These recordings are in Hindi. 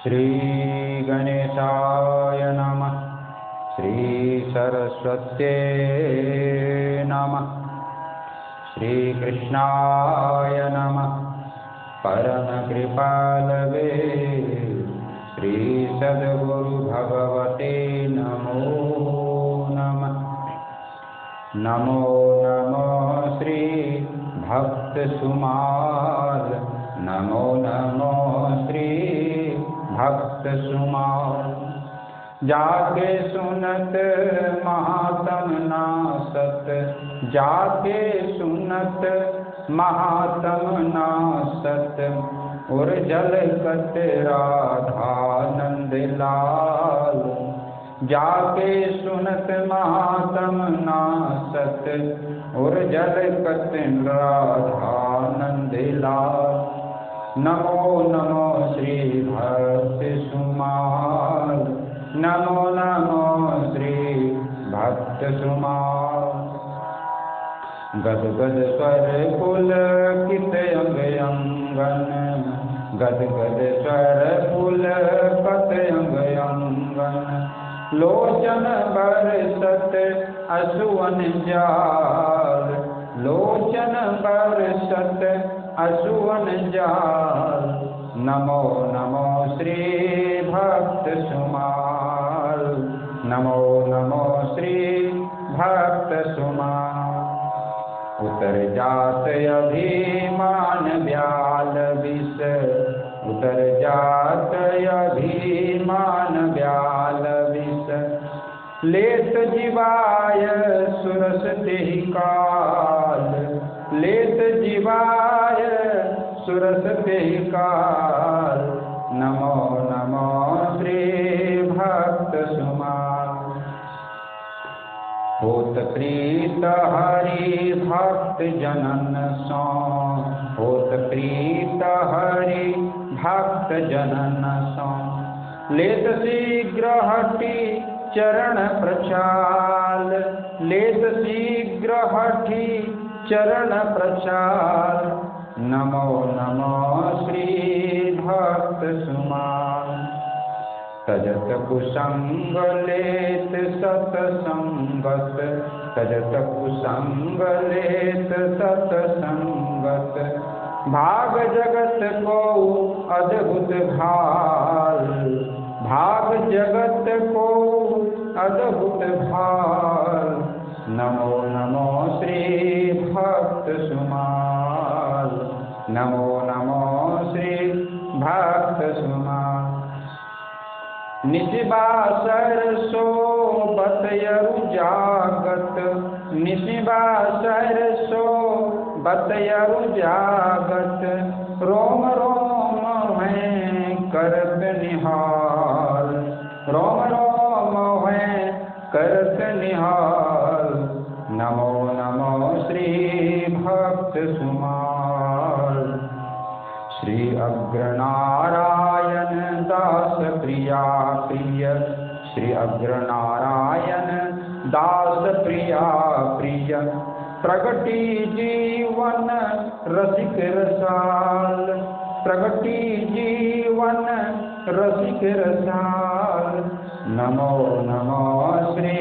श्री गणेशाय नमः। श्री सरस्वत्यै नमः। श्री कृष्णाय नमः। परम कृपालवे श्री सद्गुरु भगवते नमो नमः। नमो नमो श्री भक्त सुमाल। नमो नमो श्री भक्त सुमाल। जाके सुनत महात्म नासत। जाके सुनत महात्म नासत। उर्जल कत राधानंद लाल। जाके सुनत महात्म नासत। उर्जल कत राधानंद लाल। नमो नमो श्री भक्त सुमाल। नमो नमो श्री भक्त सुमाल। गद गद स्वर पुलकित अंग अंगन। गद गद स्वर पुलकित अंग अंगन। लोचन बरसत असुवन जाल। लोचन बरसत असुवन जाल। नमो नमो श्री भक्त सुमाल। नमो नमो श्री भक्त सुमाल। उतर जात अभिमान व्याल विष। उतर जात अभिमान व्याल विष। लेत जीवाय सुरस तेहि काल। लेत जीवाय सुरस तेहि काल। नमो नमो श्री भक्त सुमाल। होत प्रीत हरि भक्त जनन सो। होत प्रीत हरि भक्त जनन सो। लेत शीघ्र हटि चरण प्रचाल। लेत शीघ्र हटि चरण प्रचाल। नमो नमो श्री भक्त सुमाल। तजत कुसंग लेत सतसंगत। तजत कुसंग लेत सतसंगत। भाग जगत को अद्भुत भाल। भाग जगत को अद्भुत भाल। नमो नमो श्री भक्त सुमाल। नमो नमो श्री भक्त सुमाल। निशिबासर सोबत यरु जागत। निशिबासर सोबत यरु जागत। रोम रोम हैं करत निहाल। रोम रोम हैं करत निहाल। नमो नमो श्री भक्त सुमाल। श्री अग्रनारायण दास प्रिया प्रिय। श्री अग्रनारायण दास प्रिया प्रिय। प्रगति जीवन रसिक रसाल। प्रगति जीवन रसिक रसाल। नमो नमो श्री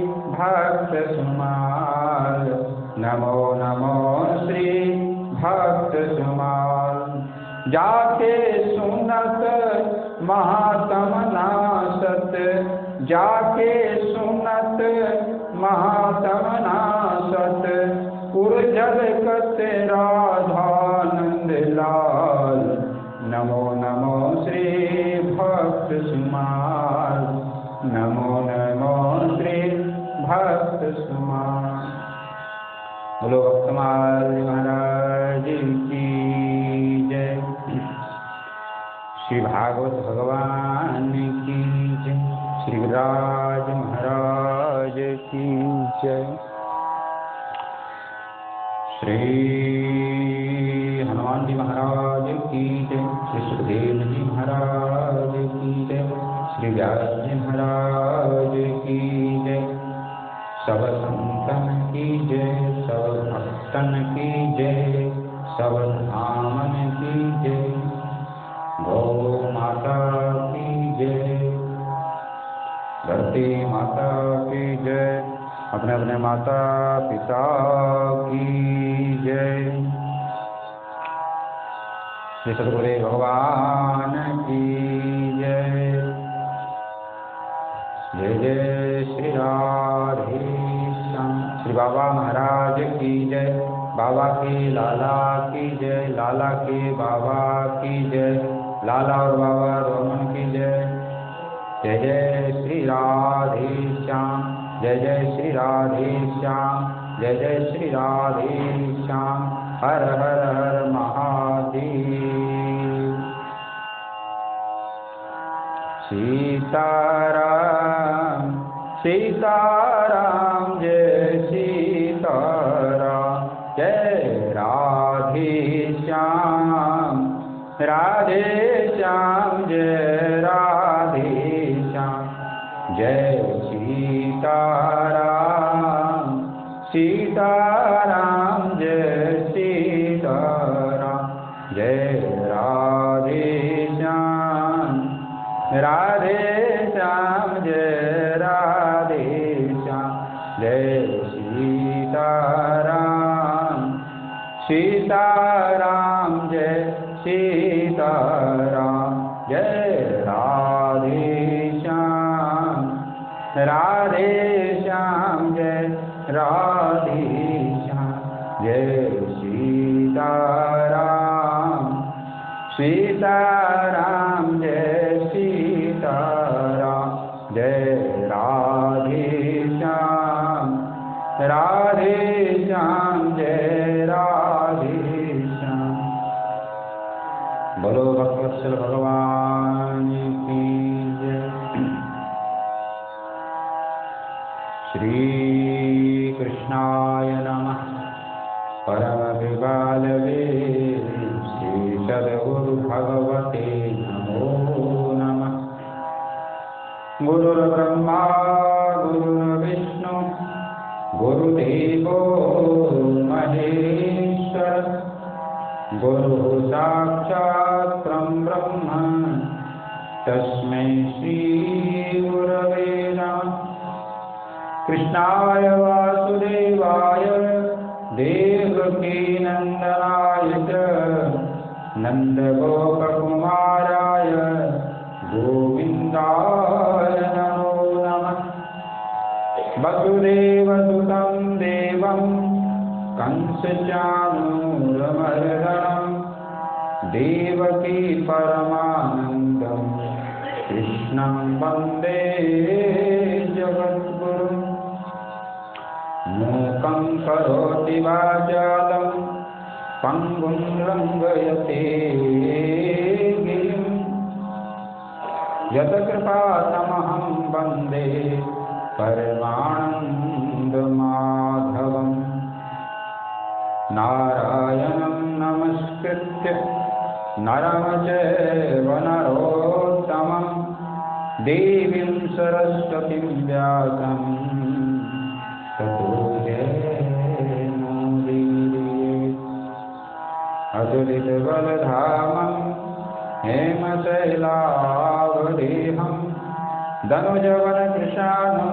भक्त सुमाल। नमो नमो श्री भक्त सुमाल। जाके सुनत महात्म नासत। जाके सुनत महात्म नासत। उर्जल कत राधानंद लाल। नमो नमो श्री भक्त सुमाल। नमो नमो श्री भक्त सुमाल। बोलो भक्तमाल महाराज की जय। श्री भागवत भगवान की जय। श्री राज महाराज की जय। श्री हनुमान जी महाराज की जय। श्री सुखदेव जी महाराज की जय। श्री व्यास जी महाराज की जय। सब संतन की जय। सब भक्तन की जय। सब धामन की जय। गौ माता जय। धरती माता की जय। अपने अपने माता पिता की जय। श्री सद्गुरुदेव भगवान की जय। जय जय श्री राधे श्याम। श्री बाबा महाराज की जय। बाबा की लाला की जय। लाला के बाबा की जय। लाला और बाबा दोनों की जय। जय जय श्री राधे श्याम। जय जय श्री राधे श्याम। जय जय श्री राधे श्याम। हर हर हर महादेव। सीताराम सीताराम जय सीताराम। जय राधे श्याम राधे श्याम। जय राधे श्याम। जय सीताराम सीताराम। जय सीताराम। जय राधे श्याम राधे श्याम। जय राधे श्याम। जय सीताराम सीताराम। जय सीताराम। जय राधे श्याम राधे श्याम। जय राधे श्याम। जय सीताराम सीताराम। जय सीताराम। जय राधे श्याम राधे श्याम। जय राधे श्याम। बोलो भक्तवत्सल भगवान की जय। श्री कृष्णाय नमः। परम विबालवे श्री सद्गुरु भगवते नमो नमः। गुरुर्ब्रह्मा गुरुर्विष्णु गुरुदेवो महेश्वर। गुरुः साक्षात् परब्रह्म तस्मै श्री गुरवे नमः। कृष्णाय वासुदेवाय देवकीनन्दनाय च नन्दगोपकुमाराय गोविन्दाय नमो नमः। वसुदेवसुतं देवं कंसचाणूरमर्दनं देवकी परमानन्दं कृष्णं वन्दे जगद्गुरुम्। मूकं करोति वाचालं पङ्गुं लङ्घयते गिरिं। यत्कृपातमहं वन्दे परमानन्दमाधवम्। नारायणं नमस्कृत्य नरं चैव नरोत्तमं देवीं सरस्वतीं व्यासं ततो जयमुदीरयेत्। अतुलितबलधामं हेमशैलावदेहं धनुजवनकृशानं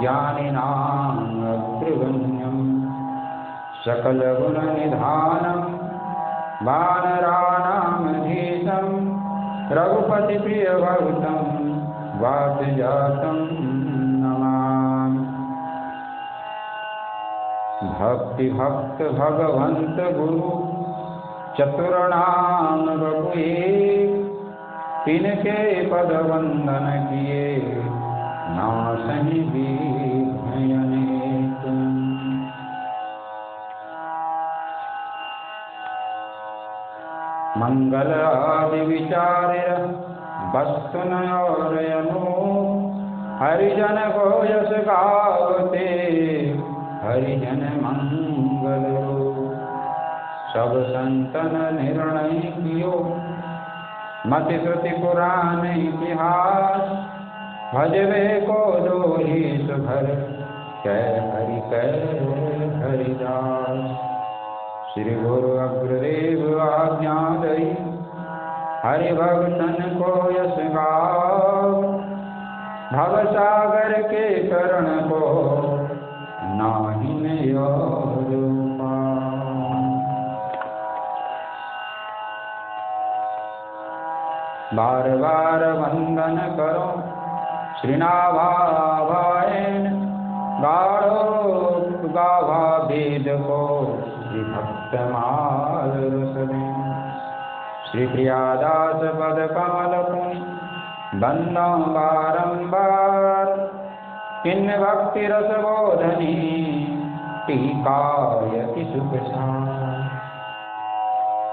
ज्ञानिनामग्रगण्यं सकलगुणनिधानं वानराणामधीशं रघुपतिप्रियभक्तं वातजातं नमामि। भक्तिभक्त भगवंत गुरु चतुर्णाम बपुए। तिनके पद वंदन किए नासहि विघ्नयनेक। मंगल आदि विचार्य वस्तु नयनो। हरिजन को यश गावते हरिजन मंगल। सब संतन निर्णय कियो मति श्रुति पुराण इतिहास। भजवे को दोही सुभर कै हरिदास। श्री गुरु अग्रदेव आज्ञा दई हरि भक्तन को यश गाओ, भव सागर के तरण को नाहि और पार। बार बार वंदन करो श्रीनाभायन, गाढ़ो गावा वेद को श्री भक्त माल रसदेन। श्री प्रियादास पद कमल पुनि बंदो बारंबार, किन भक्ति रस बोधनी टीकायति सुख सार।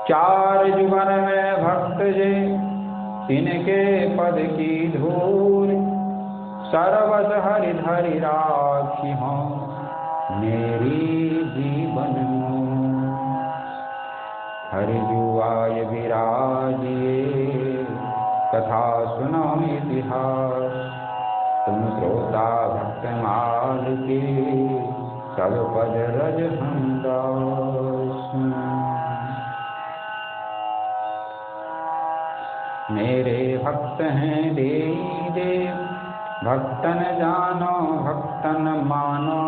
चार जुगन में भक्त जे तिनके पद की धूल, सर्वस हरि धरि राखी हों मेरी जीवन मूल। हरि जुआय विराजिए कथा सुनो इतिहास, तुम श्रोता भक्त माल के सब पद रज हम दास। मेरे भक्त हैं देई देव, भक्तन जानो भक्तन मानो,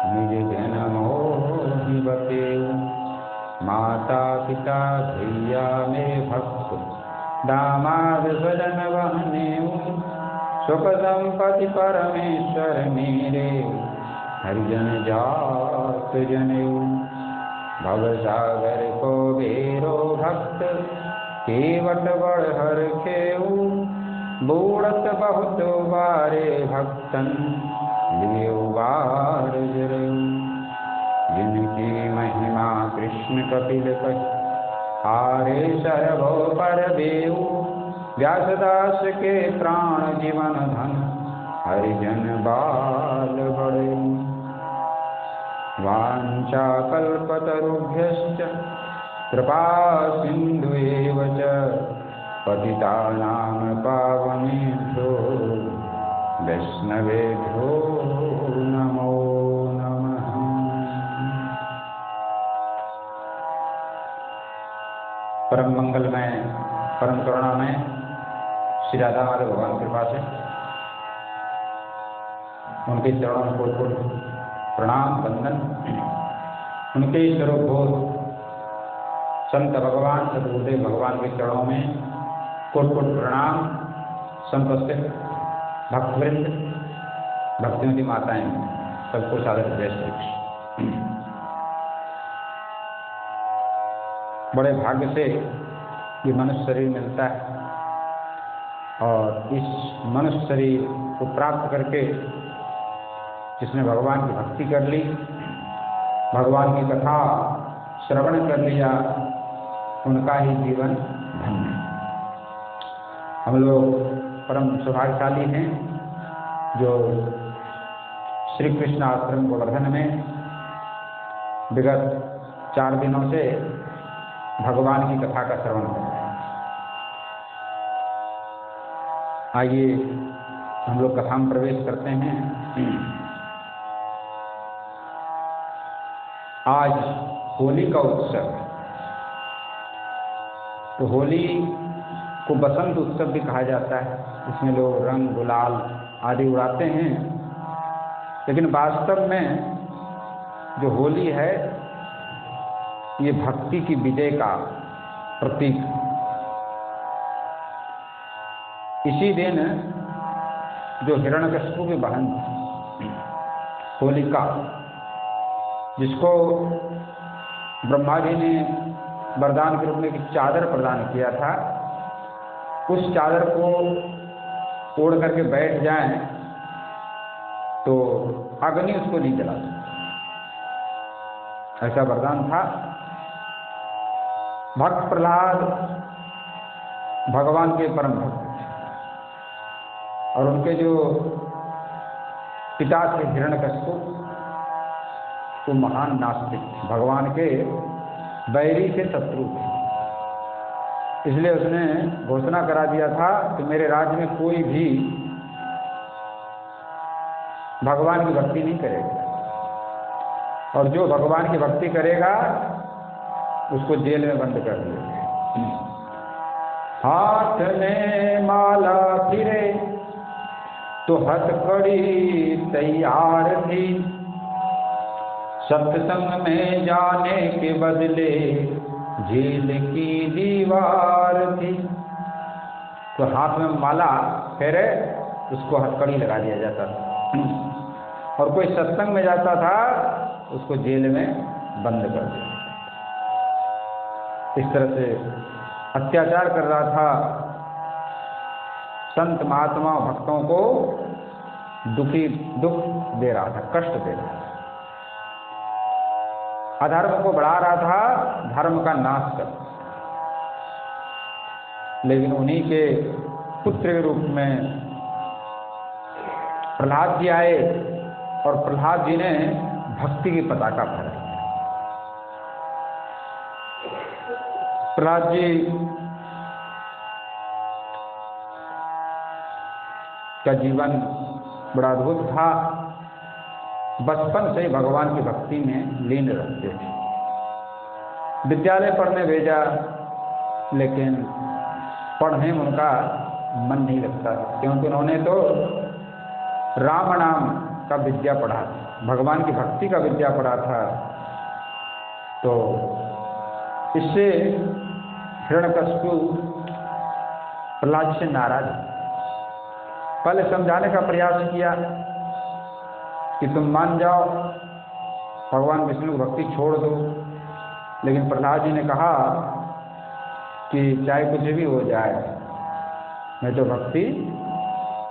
निज जन मोहि बतेउ। माता पिता भैया मेरे भक्त, दामाद स्वजन वहनेउ। सुख संपत्ति परमेश्वर मेरे, हरिजन जात जनेऊ। भव सागर को बेरो भक्त, केवट बड़ हर खेऊ। बूढ़त बहुत बारे भक्तन, लियो बार जरेऊ। जिनकी महिमा कृष्ण कपिल कहि, हारे सर्वो पर बेऊ। व्यासदास के प्राण जीवन धन, हरिजन बाल बड़ेऊ। वांछा कल्पतरुभ्यश्च कृपा सिंधु एव च, पतितानां पावनेभ्यो वैष्णवेभ्यो नमो नमः। परम मंगलमय परम करुणामय श्री राधा माधव भगवान की कृपा से उनके चरणों में कोटि कोटि प्रणाम वंदन। उनके स्वरूप बोध संत भगवान सदगुरुदेव भगवान के चरणों में कोटि कोटि प्रणाम। संतोषित भक्तवृंद, भक्तिमती माताएं, सबको सादर जय श्री कृष्ण। बड़े भाग्य से ये मनुष्य शरीर मिलता है और इस मनुष्य शरीर को प्राप्त करके जिसने भगवान की भक्ति कर ली, भगवान की कथा श्रवण कर लिया, उनका ही जीवन धन्य है। हम लोग परम सौभाग्यशाली हैं जो श्री कृष्ण आश्रम गोवर्धन में विगत 4 दिनों से भगवान की कथा का श्रवण कर रहे हैं। आइए हम लोग कथा में प्रवेश करते हैं। आज होली का उत्सव है, तो होली को बसंत उत्सव भी कहा जाता है। इसमें लोग रंग गुलाल आदि उड़ाते हैं, लेकिन वास्तव में जो होली है ये भक्ति की विजय का प्रतीक है। इसी दिन जो हिरण्यकशिपु की बहन होलिका, जिसको ब्रह्मा जी ने वरदान के रूप में एक चादर प्रदान किया था, उस चादर को ओढ़ करके बैठ जाएं तो अग्नि उसको नहीं जला सकती, ऐसा वरदान था। भक्त प्रहलाद भगवान के परम भक्त थे और उनके जो पिता थे हिरण्यकशिपु, वो महान नास्तिक थे, भगवान के बैरी से शत्रु थे। इसलिए उसने घोषणा करा दिया था कि मेरे राज्य में कोई भी भगवान की भक्ति नहीं करेगा और जो भगवान की भक्ति करेगा उसको जेल में बंद कर दिया। हाथ में माला फिरे तो हथकड़ी तैयार थी, सत्संग में जाने के बदले जेल की दीवार थी। तो हाथ में माला फेरे उसको हथकड़ी लगा दिया जाता था, और कोई सत्संग में जाता था उसको जेल में बंद कर दिया। इस तरह से अत्याचार कर रहा था, संत महात्मा भक्तों को दुख दे रहा था, कष्ट दे रहा था, अधर्म को बढ़ा रहा था, धर्म का नाश कर। लेकिन उन्हीं के पुत्र के रूप में प्रहलाद जी आए, और प्रहलाद जी ने भक्ति की पताका फहराई। प्रहलाद जी का जीवन बड़ा अद्भुत था। बचपन से ही भगवान की भक्ति में लीन रहते थे। विद्यालय पढ़ने भेजा, लेकिन पढ़ने में उनका मन नहीं लगता, क्योंकि उन्होंने तो राम नाम का विद्या पढ़ा था, भगवान की भक्ति का विद्या पढ़ा था। तो इससे हिरण्यकशिपु प्रहलाद से नाराज, पहले समझाने का प्रयास किया कि तुम मान जाओ, भगवान विष्णु की भक्ति छोड़ दो। लेकिन प्रहलाद जी ने कहा कि चाहे कुछ भी हो जाए, मैं तो भक्ति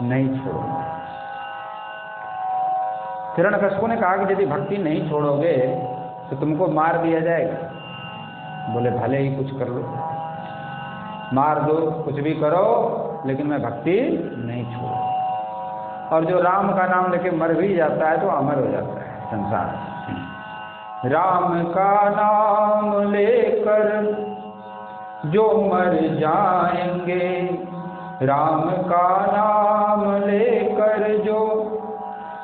नहीं छोड़ूंगा। हिरण्यकशिपु ने कहा कि यदि भक्ति नहीं छोड़ोगे तो तुमको मार दिया जाएगा। बोले भले ही कुछ कर लो, मार दो, कुछ भी करो, लेकिन मैं भक्ति नहीं छोड़ूंगा। और जो राम का नाम लेके मर भी जाता है तो अमर हो जाता है संसार। राम का नाम लेकर जो मर जाएंगे, राम का नाम लेकर जो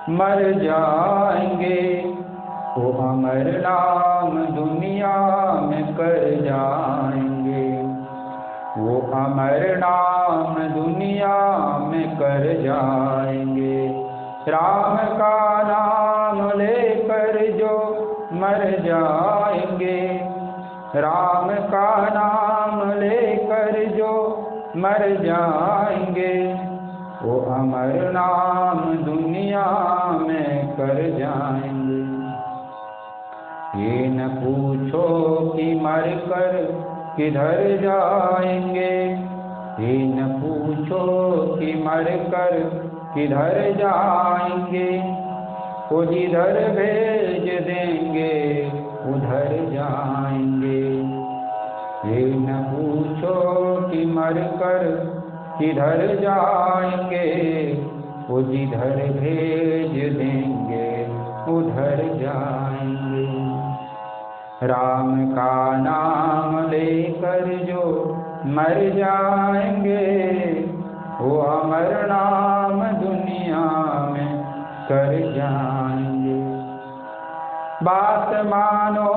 मर जाएंगे, वो अमर नाम दुनिया में कर जाएंगे, वो अमर नाम दुनिया में कर जाएंगे। राम का नाम लेकर जो मर जाएंगे, राम का नाम लेकर जो मर जाएंगे, वो अमर नाम दुनिया में कर जाएंगे। ये न पूछो कि मर कर किधर जाएंगे, ये न पूछो कि मर कर किधर जाएंगे, वो जिधर भेज देंगे उधर जाएंगे। ये न पूछो कि मर कर किधर जाएंगे, वो जिधर भेज देंगे उधर जाएंगे। राम का नाम लेकर जो मर जाएंगे, वो अमर नाम दुनिया में कर जाएंगे। बात मानो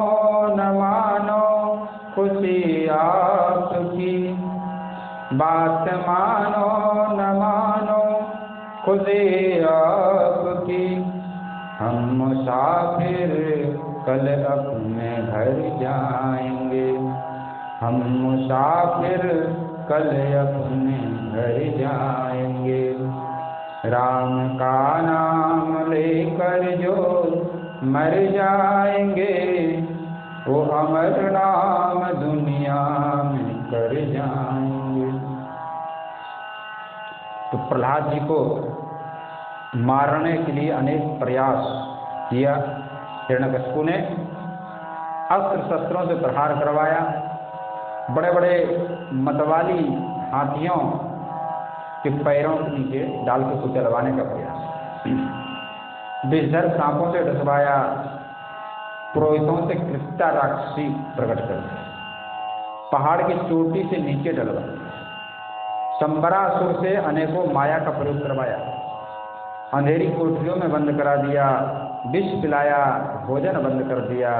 न मानो खुशी आपकी, बात मानो न मानो खुशी आपकी, हम मुसाफिर कल अपने घर जाएंगे, हम मुसाफिर कल अपने घर जाएंगे। राम का नाम लेकर जो मर जाएंगे, वो अमर नाम दुनिया में कर जाएंगे। तो प्रहलाद जी को मारने के लिए अनेक प्रयास किया। हिरण्यकशिपु ने अस्त्र शस्त्रों से प्रहार करवाया, बड़े बड़े मतवाली हाथियों के पैरों के नीचे डाल के कुचलवाने का प्रयास, विषधर सांपों से डसवाया, पुरोहितों से कृत्या राक्षसी प्रकट कर दी, पहाड़ की चोटी से नीचे डलवाया, संबरासुर से अनेकों माया का प्रयोग करवाया, अंधेरी कोठरियों में बंद करा दिया, विष पिलाया, भोजन बंद कर दिया,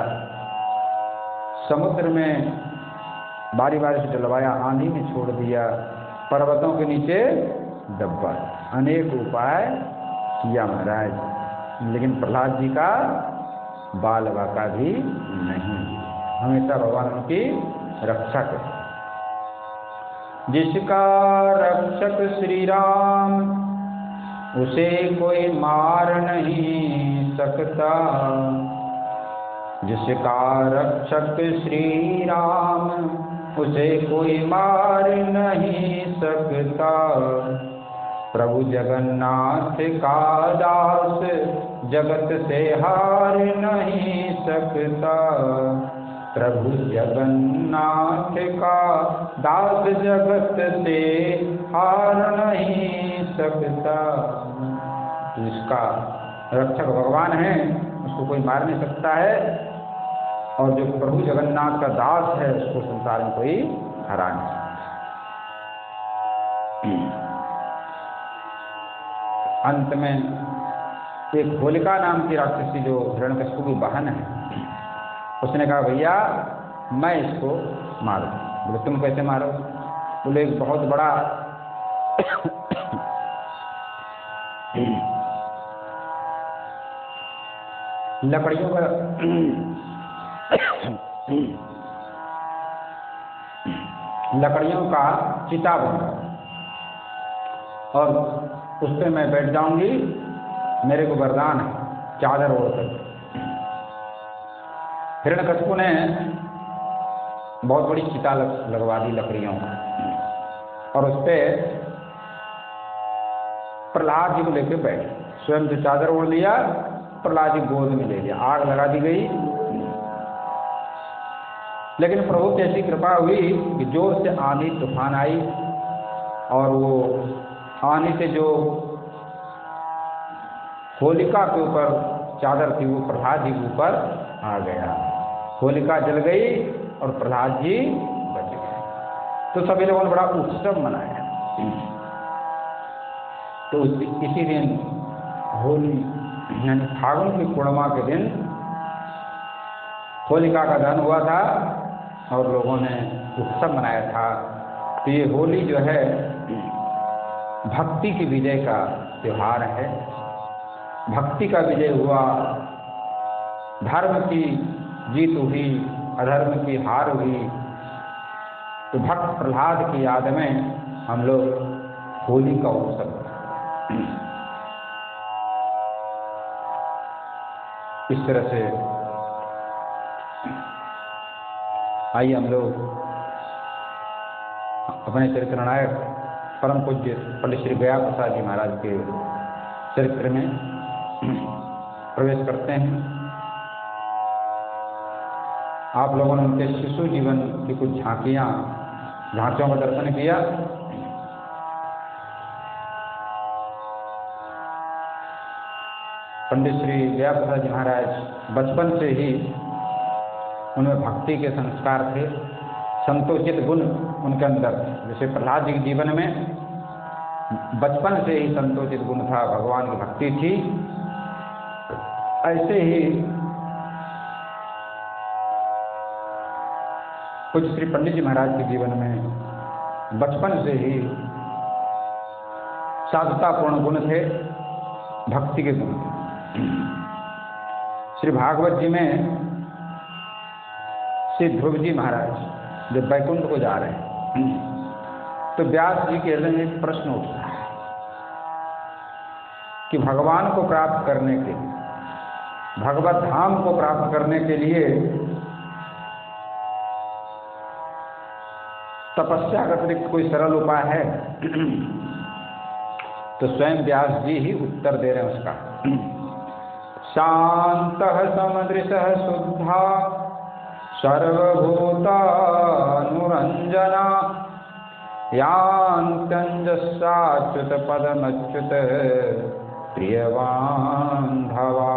समुद्र में बारी बारी से डलवाया, आंधी में छोड़ दिया, पर्वतों के नीचे दब्बा, अनेक उपाय किया महाराज, लेकिन प्रहलाद जी का बाल बाका भी नहीं। हमेशा भगवान उनकी रक्षा करे। जिसका रक्षक श्री राम उसे कोई मार नहीं सकता, जिसका रक्षक श्री राम उसे कोई मार नहीं सकता। प्रभु जगन्नाथ का दास जगत से हार नहीं सकता, प्रभु जगन्नाथ का दास जगत से हार नहीं सकता। तो इसका रक्षक भगवान है, उसको कोई मार नहीं सकता है, और जो प्रभु जगन्नाथ का दास है उसको संसार में कोई हरा नहीं सकता। अंत में एक होलिका नाम की राक्षसी जो हिरण्यकशिपु की बहन है, उसने कहा भैया मैं इसको मारूं। बोले तुम कैसे मारो? बोले एक बहुत बड़ा लकड़ियों का चिता बना और उस पर मैं बैठ जाऊंगी, मेरे को वरदान है चादर ओढ़कर। हिरण्यकशिपु ने बहुत बड़ी चिता लगवा दी लकड़ियों का, और उस पर प्रहलाद जी को लेकर बैठे, स्वयं जो चादर ओढ़ लिया, प्रहलाद जी गोद में ले लिया, आग लगा दी गई। लेकिन प्रभु की ऐसी कृपा हुई कि जोर से आंधी तूफान आई, और वो आंधी से जो होलिका के ऊपर चादर थी वो प्रहलाद जी के ऊपर आ गया, होलिका जल गई और प्रहलाद जी बच गए। तो सभी लोगों ने बड़ा उत्सव मनाया। तो इसी दिन होली यानी फागुन की पूर्णिमा के दिन होलिका का दहन हुआ था और लोगों ने उत्सव मनाया था। तो ये होली जो है भक्ति की विजय का त्योहार है। भक्ति का विजय हुआ, धर्म की जीत हुई, अधर्म की हार हुई। तो भक्त प्रहलाद की याद में हम लोग होली का उत्सव इस तरह से आइए हम लोग अपने चरित्र नायक परम पूज्य पंडित श्री गया प्रसाद जी महाराज के चरित्र में प्रवेश करते हैं। आप लोगों ने उनके शिशु जीवन की कुछ झांकियों का दर्शन किया। पंडित श्री गया प्रसाद जी महाराज बचपन से ही उनमें भक्ति के संस्कार थे, संतोषित गुण उनके अंदर। जैसे प्रहलाद जी के जीवन में बचपन से ही संतोषित गुण था, भगवान की भक्ति थी, ऐसे ही कुछ श्री पंडित जी महाराज के जीवन में बचपन से ही साधुतापूर्ण गुण थे, भक्ति के गुण थे। श्री भागवत जी में श्री ध्रुव जी महाराज जब वैकुंठ को जा रहे हैं तो व्यास जी के हृदय में एक प्रश्न उठता है कि भगवान को प्राप्त करने के, भगवत धाम को प्राप्त करने के लिए तपस्या का अतिरिक्त कोई सरल उपाय है? तो स्वयं व्यास जी ही उत्तर दे रहे हैं उसका। शांतः समदृशः शुद्धा सर्वभूतानुरंजना यान्त्यञ्जसाच्युत पदमच्युत प्रियबान्धवा।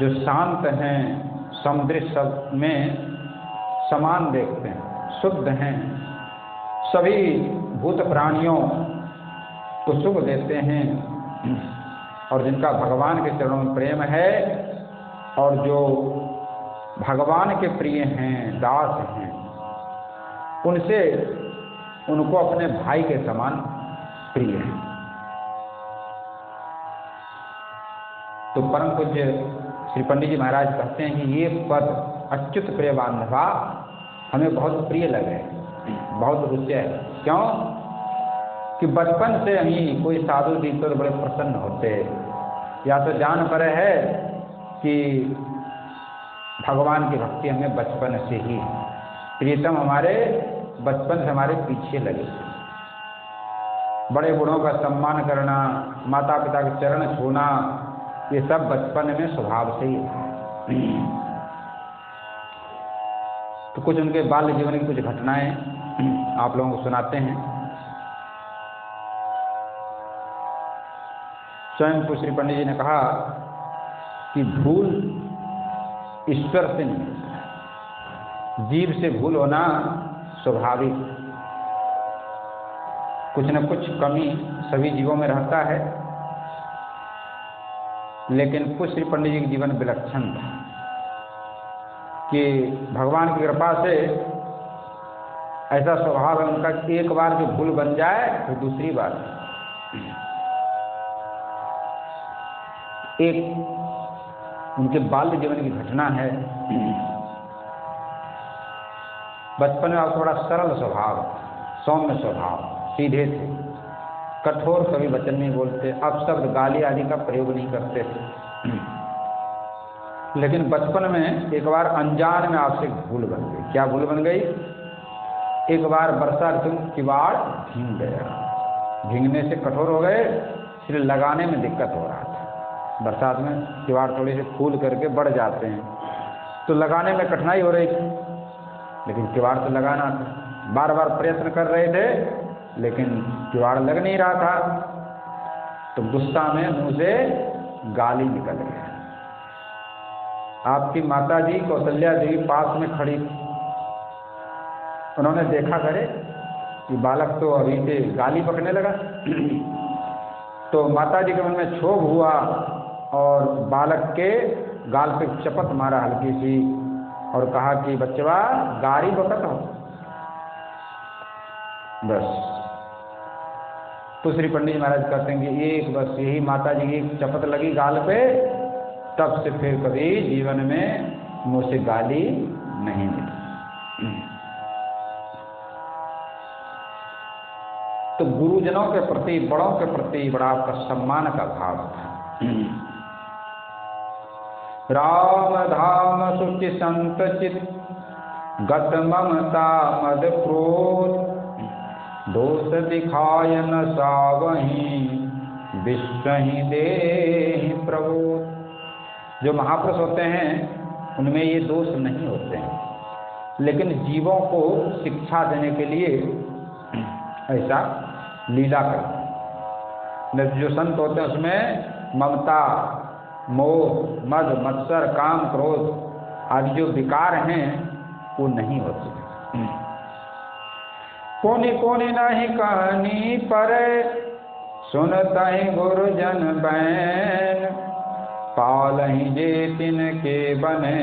जो शांत हैं, समदृश में समान देखते हैं, शुद्ध हैं, सभी भूत प्राणियों को सुख देते हैं, और जिनका भगवान के चरणों में प्रेम है, और जो भगवान के प्रिय हैं, दास हैं, उनसे उनको अपने भाई के समान प्रिय है। तो परम पूज्य श्री पंडित जी महाराज कहते हैं कि ये पद अच्युत प्रिय बांधवा हमें बहुत प्रिय लगे, बहुत रुचि है। क्यों कि बचपन से ही कोई साधु जी तो बड़े प्रसन्न होते, या तो जान पड़े है कि भगवान की भक्ति हमें बचपन से ही, प्रीतम हमारे बचपन से हमारे पीछे लगे। बड़े बूढ़ों का सम्मान करना, माता पिता के चरण छूना, ये सब बचपन में स्वभाव से ही है। तो कुछ उनके बाल्य जीवन की कुछ घटनाएं आप लोगों को सुनाते हैं। स्वयं तो श्री पंडित जी ने कहा कि भूल ईश्वर से नहीं होता, जीव से भूल होना स्वाभाविक। कुछ न कुछ कमी सभी जीवों में रहता है, लेकिन कुछ श्री पंडित जी के जीवन विलक्षण था कि भगवान की कृपा से ऐसा स्वभाव है उनका कि एक बार जो भूल बन जाए तो दूसरी बार। एक उनके बाल्य जीवन की घटना है। बचपन में आप थोड़ा सरल स्वभाव, सौम्य स्वभाव, सीधे थे, कठोर कभी वचन नहीं बोलते, अपशब्द गाली आदि का प्रयोग नहीं करते थे। लेकिन बचपन में एक बार अनजान में आपसे भूल बन गई। क्या भूल बन गई? एक बार वर्षा ऋतु किवाड़ भीग गया, भीगने से कठोर हो गए, इसलिए लगाने में दिक्कत हो रहा था। बरसात में किवाड़ थोड़े से फूल करके बढ़ जाते हैं, तो लगाने में कठिनाई हो रही थी, लेकिन किवाड़ तो लगाना था। बार बार प्रयत्न कर रहे थे, लेकिन किवाड़ लग नहीं रहा था। तो गुस्सा में मुंह से गाली निकल गई। आपकी माता जी कौशल्या देवी पास में खड़ी थी। उन्होंने देखा करे कि बालक तो अभी से गाली बकने लगा। तो माता जी के मन में क्षोभ हुआ और बालक के गाल पे चपत मारा हल्की सी और कहा कि बच्चवा गाली बकत हो। बस तो श्री पंडित जी महाराज कहते हैं कि एक बस यही माता जी की चपत लगी गाल पे, तब से फिर कभी जीवन में मुंह से गाली नहीं मिली। तो गुरुजनों के प्रति, बड़ों के प्रति बड़ा आपका सम्मान का भाव था। राम धाम सुचि संत चित गत ममता मद क्रोध, दोष दिखाय न सावहीं विश्वहि देहि प्रबोध। जो महापुरुष होते हैं उनमें ये दोष नहीं होते हैं, लेकिन जीवों को शिक्षा देने के लिए ऐसा लीला करते हैं। जो संत होते हैं उसमें ममता, मोह, मद, मत्सर, काम, क्रोध आदि जो विकार हैं वो नहीं होते। कोनि कोनि नहीं कहनी पर सुनतहि गुरुजन बैन, पालहि जे तिनके बने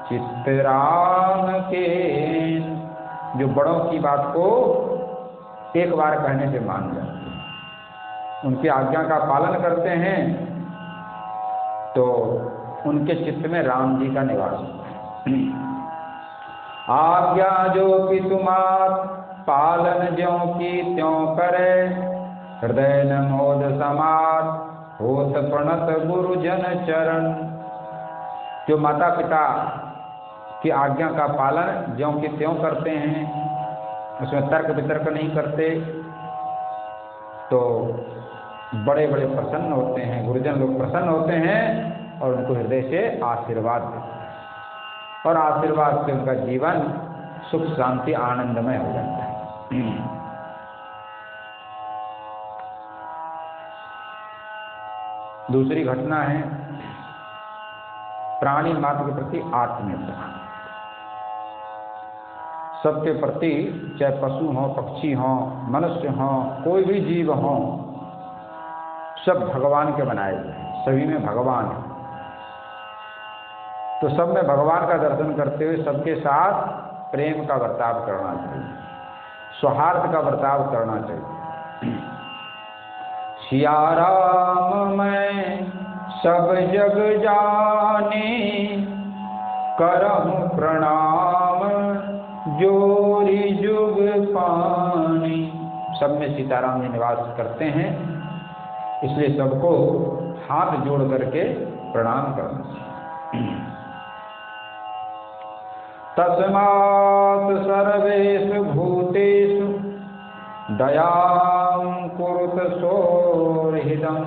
चित्तराम के। जो बड़ों की बात को एक बार कहने से मान जाते हैं, उनकी आज्ञा का पालन करते हैं, तो उनके चित्त में राम जी का निवास होता है। आज्ञा जो कि तुम्हार पालन ज्यों की त्यों करे, हृदय न मोद समाद होत प्रणत गुरुजन चरण। जो माता पिता की आज्ञा का पालन ज्यों की त्यों करते हैं, उसमें तर्क वितर्क नहीं करते, तो बड़े बड़े प्रसन्न होते हैं, गुरुजन लोग प्रसन्न होते हैं और उनको हृदय से आशीर्वाद देते हैं, और आशीर्वाद से उनका जीवन सुख शांति आनंदमय हो जाता है। दूसरी घटना है प्राणी मात्र के प्रति आत्मीयता। सबके प्रति, चाहे पशु हो, पक्षी हो, मनुष्य हो, कोई भी जीव हो, सब भगवान के बनाए हुए हैं, सभी में भगवान है। तो सब में भगवान का दर्शन करते हुए सबके साथ प्रेम का बर्ताव करना चाहिए, सौहार्द का बर्ताव करना चाहिए। सिया राम मैं सब जग जाने, करहूँ प्रणाम जोरी जुग पानी। सब में सीताराम जी निवास करते हैं, इसलिए सबको हाथ जोड़ करके प्रणाम करना चाहिए। तस्मात् सर्वेषु भूतेषु दयां कुरुत सौहृदम्,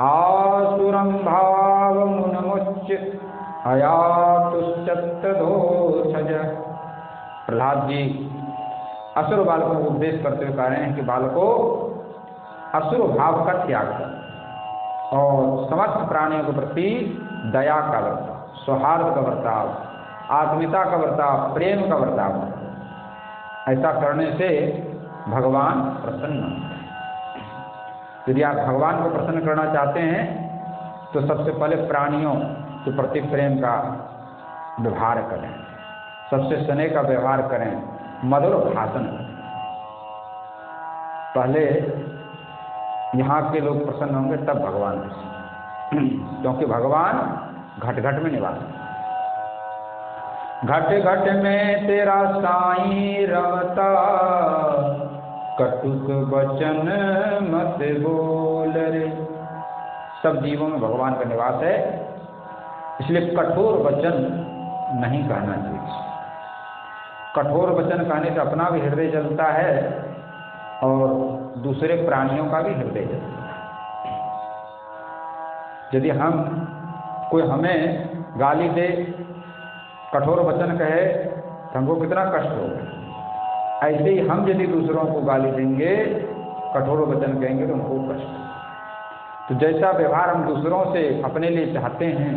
आसुरं भावमुन्मुच्य अयातुश्चत्तदोषज। प्रहलाद जी असुर बालकों को उपदेश करते हुए कह रहे हैं कि बालकों, असुर भाव का त्याग कर और समस्त प्राणियों के प्रति दया का बर्ताव, सौहार्द का बर्ताव, आत्मीयता का बर्ताव, प्रेम का बर्ताव। ऐसा करने से भगवान प्रसन्न होते हैं। यदि आप भगवान को प्रसन्न करना चाहते हैं तो सबसे पहले प्राणियों के प्रति प्रेम का व्यवहार करें, सबसे स्नेह का व्यवहार करें, मधुर भाषण करें। पहले यहाँ के लोग प्रसन्न होंगे तब भगवान प्रसन्न, क्योंकि भगवान घट घट में निवास है। घट घट में तेरा साईं रमता, कटुक वचन मत बोल रे। सब जीवों में भगवान का निवास है, इसलिए कठोर वचन नहीं कहना चाहिए। कठोर वचन कहने से अपना भी हृदय जलता है और दूसरे प्राणियों का भी हृदय जलता है। यदि कोई हमें गाली दे, कठोर वचन कहे तो हमको कितना कष्ट होगा। ऐसे ही हम यदि दूसरों को गाली देंगे, कठोर वचन कहेंगे तो उनको कष्ट। तो जैसा व्यवहार हम दूसरों से अपने लिए चाहते हैं,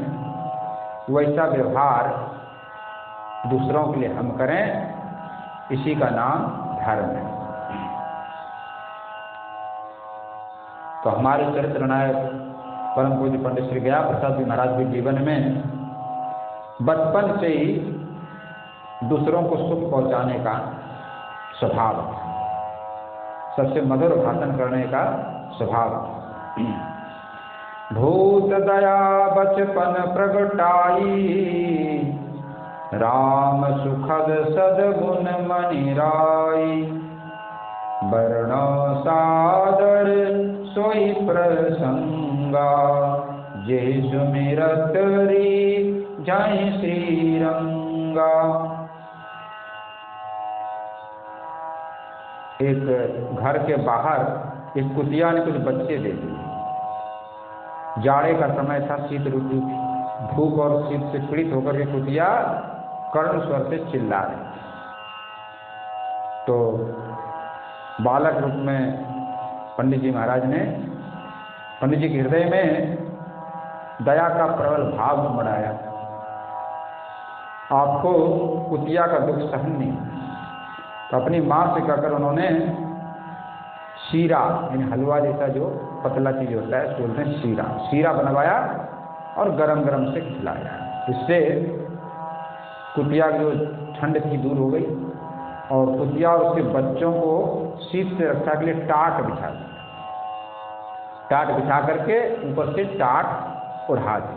वैसा व्यवहार दूसरों के लिए हम करें, इसी का नाम धर्म है। तो हमारे चरित्र नायक परम पूज्य पंडित श्री गया प्रसाद जी महाराज के जीवन में बचपन से ही दूसरों को सुख पहुंचाने का स्वभाव, सबसे मधुर भाषण करने का स्वभाव। भूत दया बचपन प्रगटाई, राम सुखद सदगुण मनि राई। वर्ण सादर सोई प्रसंगा, जेहि सुमिरत री जय श्री रंगा। एक घर के बाहर एक कुतिया ने कुछ बच्चे दे दिए। जाड़े का समय था, शीत ऋतु थी, भूख और शीत से पीड़ित होकर के कुतिया कर्ण स्वर से चिल्ला रही। तो बालक रूप में पंडित जी महाराज ने पंडित जी के हृदय में दया का प्रबल भाव बढ़ाया। आपको कुतिया का दुख सहन नहीं, तो अपनी माँ से कहकर उन्होंने शीरा, यानी हलवा जैसा जो पतला चीज होता है, उसको बोलते हैं शीरा, शीरा बनवाया और गरम गरम से खिलाया। इससे कुतिया की जो ठंड थी दूर हो गई और कुतिया और उसके बच्चों को शीत से रक्षा के लिए टाट बिछा दिया। टाट बिछा करके ऊपर से टाट उड़ा दी।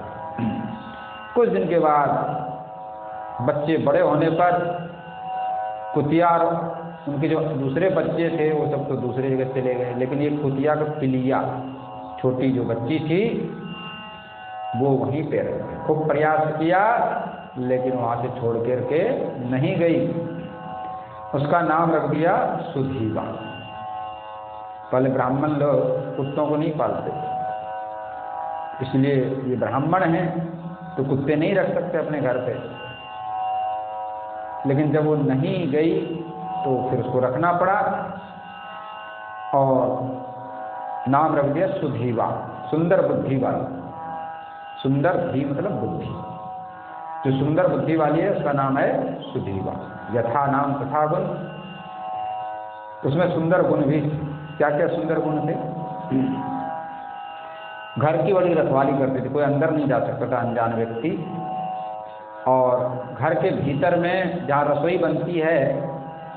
कुछ दिन के बाद बच्चे बड़े होने पर कुतिया और उनके जो दूसरे बच्चे थे वो सब तो दूसरे जगह चले गए, लेकिन ये कुतिया का पिलिया, छोटी जो बच्ची थी, वो वहीं पे रह गई। खूब प्रयास किया लेकिन वहाँ से छोड़ करके नहीं गई। उसका नाम रख दिया सुधीवा। पहले ब्राह्मण लोग कुत्तों को नहीं पालते, इसलिए ये ब्राह्मण हैं तो कुत्ते नहीं रख सकते अपने घर पे। लेकिन जब वो नहीं गई तो फिर उसको रखना पड़ा और नाम रख दिया सुधीवा, सुंदर बुद्धि वाली। सुंदर भी मतलब बुद्धि, जो सुंदर बुद्धि वाली है उसका नाम है सुधीवा। यथा नाम तथा गुण, उसमें सुंदर गुण भी थे। क्या क्या सुंदर गुण थे? घर की बड़ी रखवाली करती थी, कोई अंदर नहीं जा सकता था अनजान व्यक्ति, और घर के भीतर में जहाँ रसोई बनती है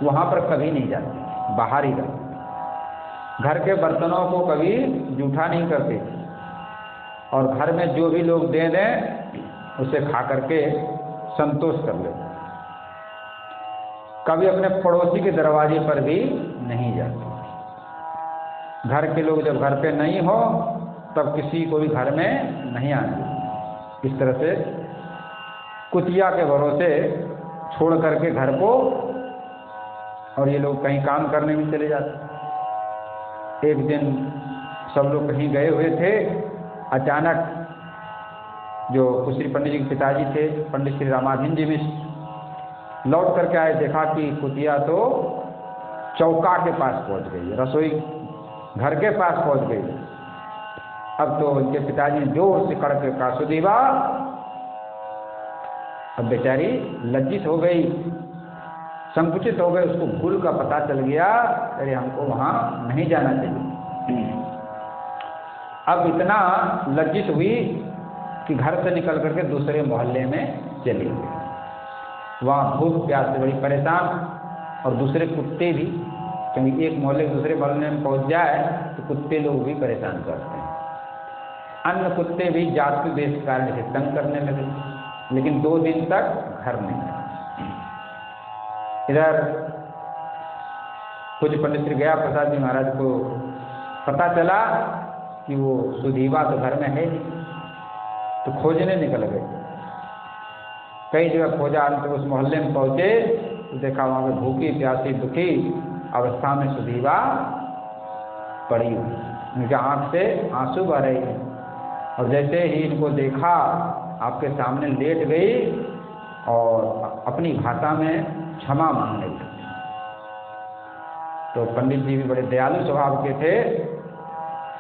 वहाँ पर कभी नहीं जाती, बाहर ही रहती। घर के बर्तनों को कभी जूठा नहीं करती और घर में जो भी लोग दे दें उसे खा करके संतोष कर ले। कभी अपने पड़ोसी के दरवाजे पर भी नहीं जाती। घर के लोग जब घर पे नहीं हो तब किसी को भी घर में नहीं आने। इस तरह से कुतिया के भरोसे छोड़ करके घर को, और ये लोग कहीं काम करने भी चले जाते। एक दिन सब लोग कहीं गए हुए थे, अचानक जो कुश्री पंडित जी के पिताजी थे, पंडित श्री रामाधीन जी मिश्र, लौट करके आए, देखा कि कुतिया तो चौका के पास पहुंच गई, रसोई घर के पास पहुंच गई। अब तो उनके पिताजी ने जोर से कड़क कहा, सुदीवा। अब बेचारी लज्जित हो गई, संकुचित हो गई, उसको भूल का पता चल गया, अरे हमको वहां नहीं जाना चाहिए। अब इतना लज्जित हुई कि घर से निकल करके दूसरे मोहल्ले में चली गई। वहाँ भूख प्यास से बड़ी परेशान, और दूसरे कुत्ते भी, क्योंकि एक मोहल्ले दूसरे मोहल्ले में पहुंच जाए तो कुत्ते लोग भी परेशान करते हैं। अन्य कुत्ते भी जाति देश के कारण से तंग करने लगे, लेकिन 2 दिन तक घर नहीं आए। इधर कुछ पंडित श्री गया प्रसाद जी महाराज को पता चला कि वो सुधीवा तो घर में है ही, तो खोजने निकल गए। कई जगह खोजा, अंत उस मोहल्ले में पहुंचे तो देखा वहां पे भूखी प्यासी दुखी अवस्था में सुधीवा पड़ी हुई, उनके आंख से आंसू बह रहे हैं। और जैसे ही इनको देखा आपके सामने लेट गई और अपनी भाषा में क्षमा मांगने लगी। तो पंडित जी भी बड़े दयालु स्वभाव के थे,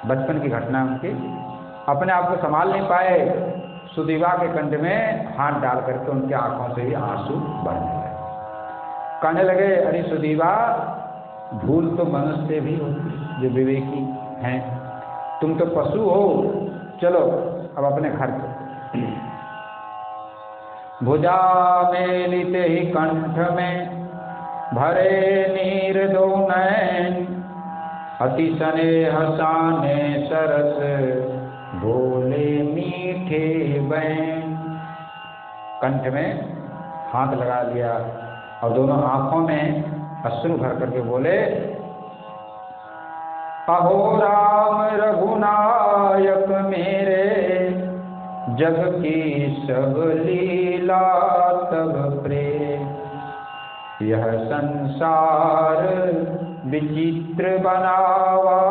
बचपन की घटना उनकी, अपने आप को संभाल नहीं पाए, सुधीवा के कंठ में हाथ डाल करके उनकी आंखों से भी आंसू बहने लगे। कहने लगे, अरे सुधीवा, भूल तो मनुष्य भी होती जो विवेकी हैं, तुम तो पशु हो, चलो अब अपने घर चलो। भुजा मेलिते ही कंठ में भरे नीर दो नैन, अति स्नेह साने सरस बोले मीठे बैन। कंठ में हाथ लगा लिया और दोनों आंखों में अश्रु भर करके बोले, अहो राम रघुनायक मेरे, जग की सब लीला तब प्रेम। यह संसार विचित्र बनावा,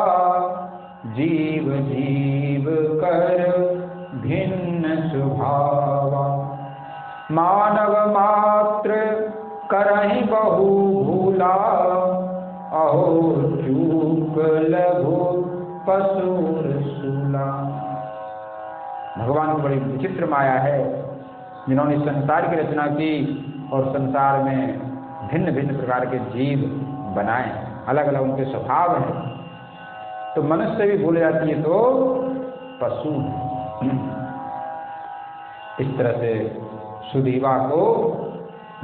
जीव जीव कर भिन्न स्वभावा। मानव मात्र करहि बहु भूला, अहो चूक लघु पशुर सूला। भगवान की बड़ी विचित्र माया है, जिन्होंने संसार की रचना की और संसार में भिन्न भिन्न प्रकार के जीव बनाए, अलग अलग उनके स्वभाव हैं। तो मनुष्य भी भूल जाती है तो पशु। इस तरह से सुधीवा को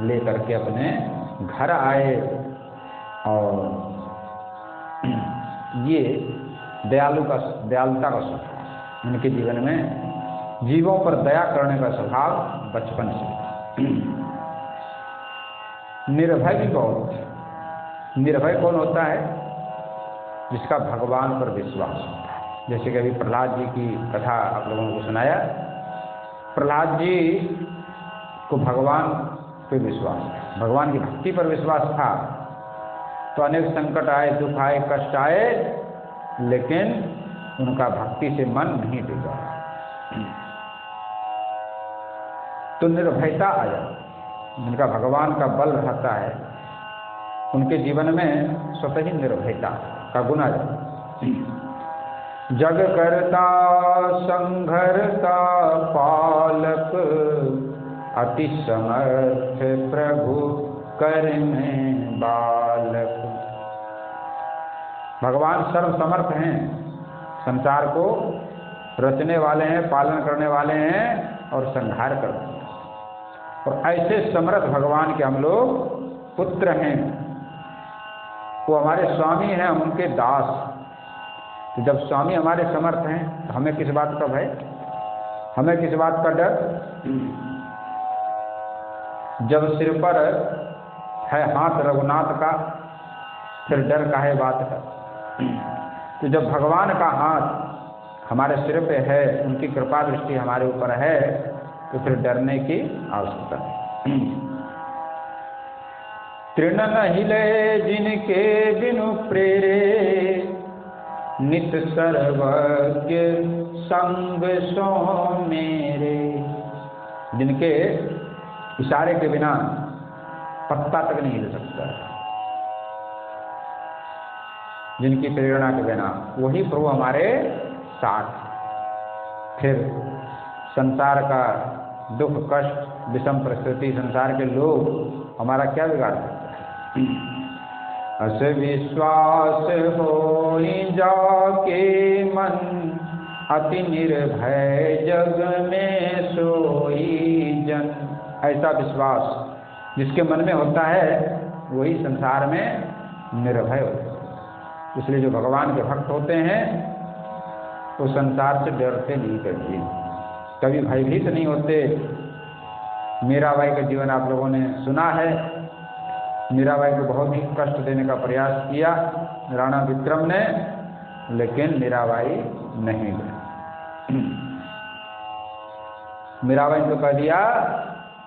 लेकर के अपने घर आए, और ये दयालुता का स्वभाव उनके जीवन में, जीवों पर दया करने का स्वभाव बचपन से। निर्भय भी बहुत। निर्भय कौन होता है? जिसका भगवान पर विश्वास होता है। जैसे कि अभी प्रहलाद जी की कथा आप लोगों को सुनाया, प्रहलाद जी को भगवान पे विश्वास था, भगवान की भक्ति पर विश्वास था। तो अनेक संकट आए, दुख आए, कष्ट आए, लेकिन उनका भक्ति से मन नहीं टिका। तो निर्भयता आ जाती, जिनका भगवान का बल रहता है उनके जीवन में स्वतः ही निर्भयता का गुण आ जाता। जग करता संघरता पालक, अति समर्थ प्रभु कर में बालक। भगवान सर्व समर्थ हैं, संसार को रचने वाले हैं, पालन करने वाले हैं और संहार करते हैं। और ऐसे समर्थ भगवान के हम लोग पुत्र हैं। वो हमारे स्वामी हैं, हम उनके दास। तो जब स्वामी हमारे समर्थ हैं तो हमें किस बात का भय, हमें किस बात का डर? जब सिर पर है हाथ रघुनाथ का, फिर डर काहे बात का? तो जब भगवान का हाथ हमारे सिर पे है, उनकी कृपा दृष्टि हमारे ऊपर है, तो फिर डरने की आवश्यकता नहीं। तृण न हिले जिनके बिनु प्रेरे, नित सर्वज्ञ संग सो मेरे। जिनके इशारे के बिना पत्ता तक नहीं हिल सकता, जिनकी प्रेरणा के बिना, वही प्रभु हमारे साथ। फिर संसार का दुख कष्ट विषम परिस्थिति, संसार के लोग हमारा क्या बिगाड़ सकते हैं? अस विश्वास हो जाके मन, अति निर्भय जग में सोई जन। ऐसा विश्वास जिसके मन में होता है वही संसार में निर्भय होता है। इसलिए जो भगवान के भक्त होते हैं वो संसार से डरते नहीं, कभी कभी भयभीत नहीं होते। मीराबाई का जीवन आप लोगों ने सुना है। मीराबाई को बहुत ही कष्ट देने का प्रयास किया राणा विक्रम ने, लेकिन मीराबाई नहीं गई। मीराबाई ने तो कह दिया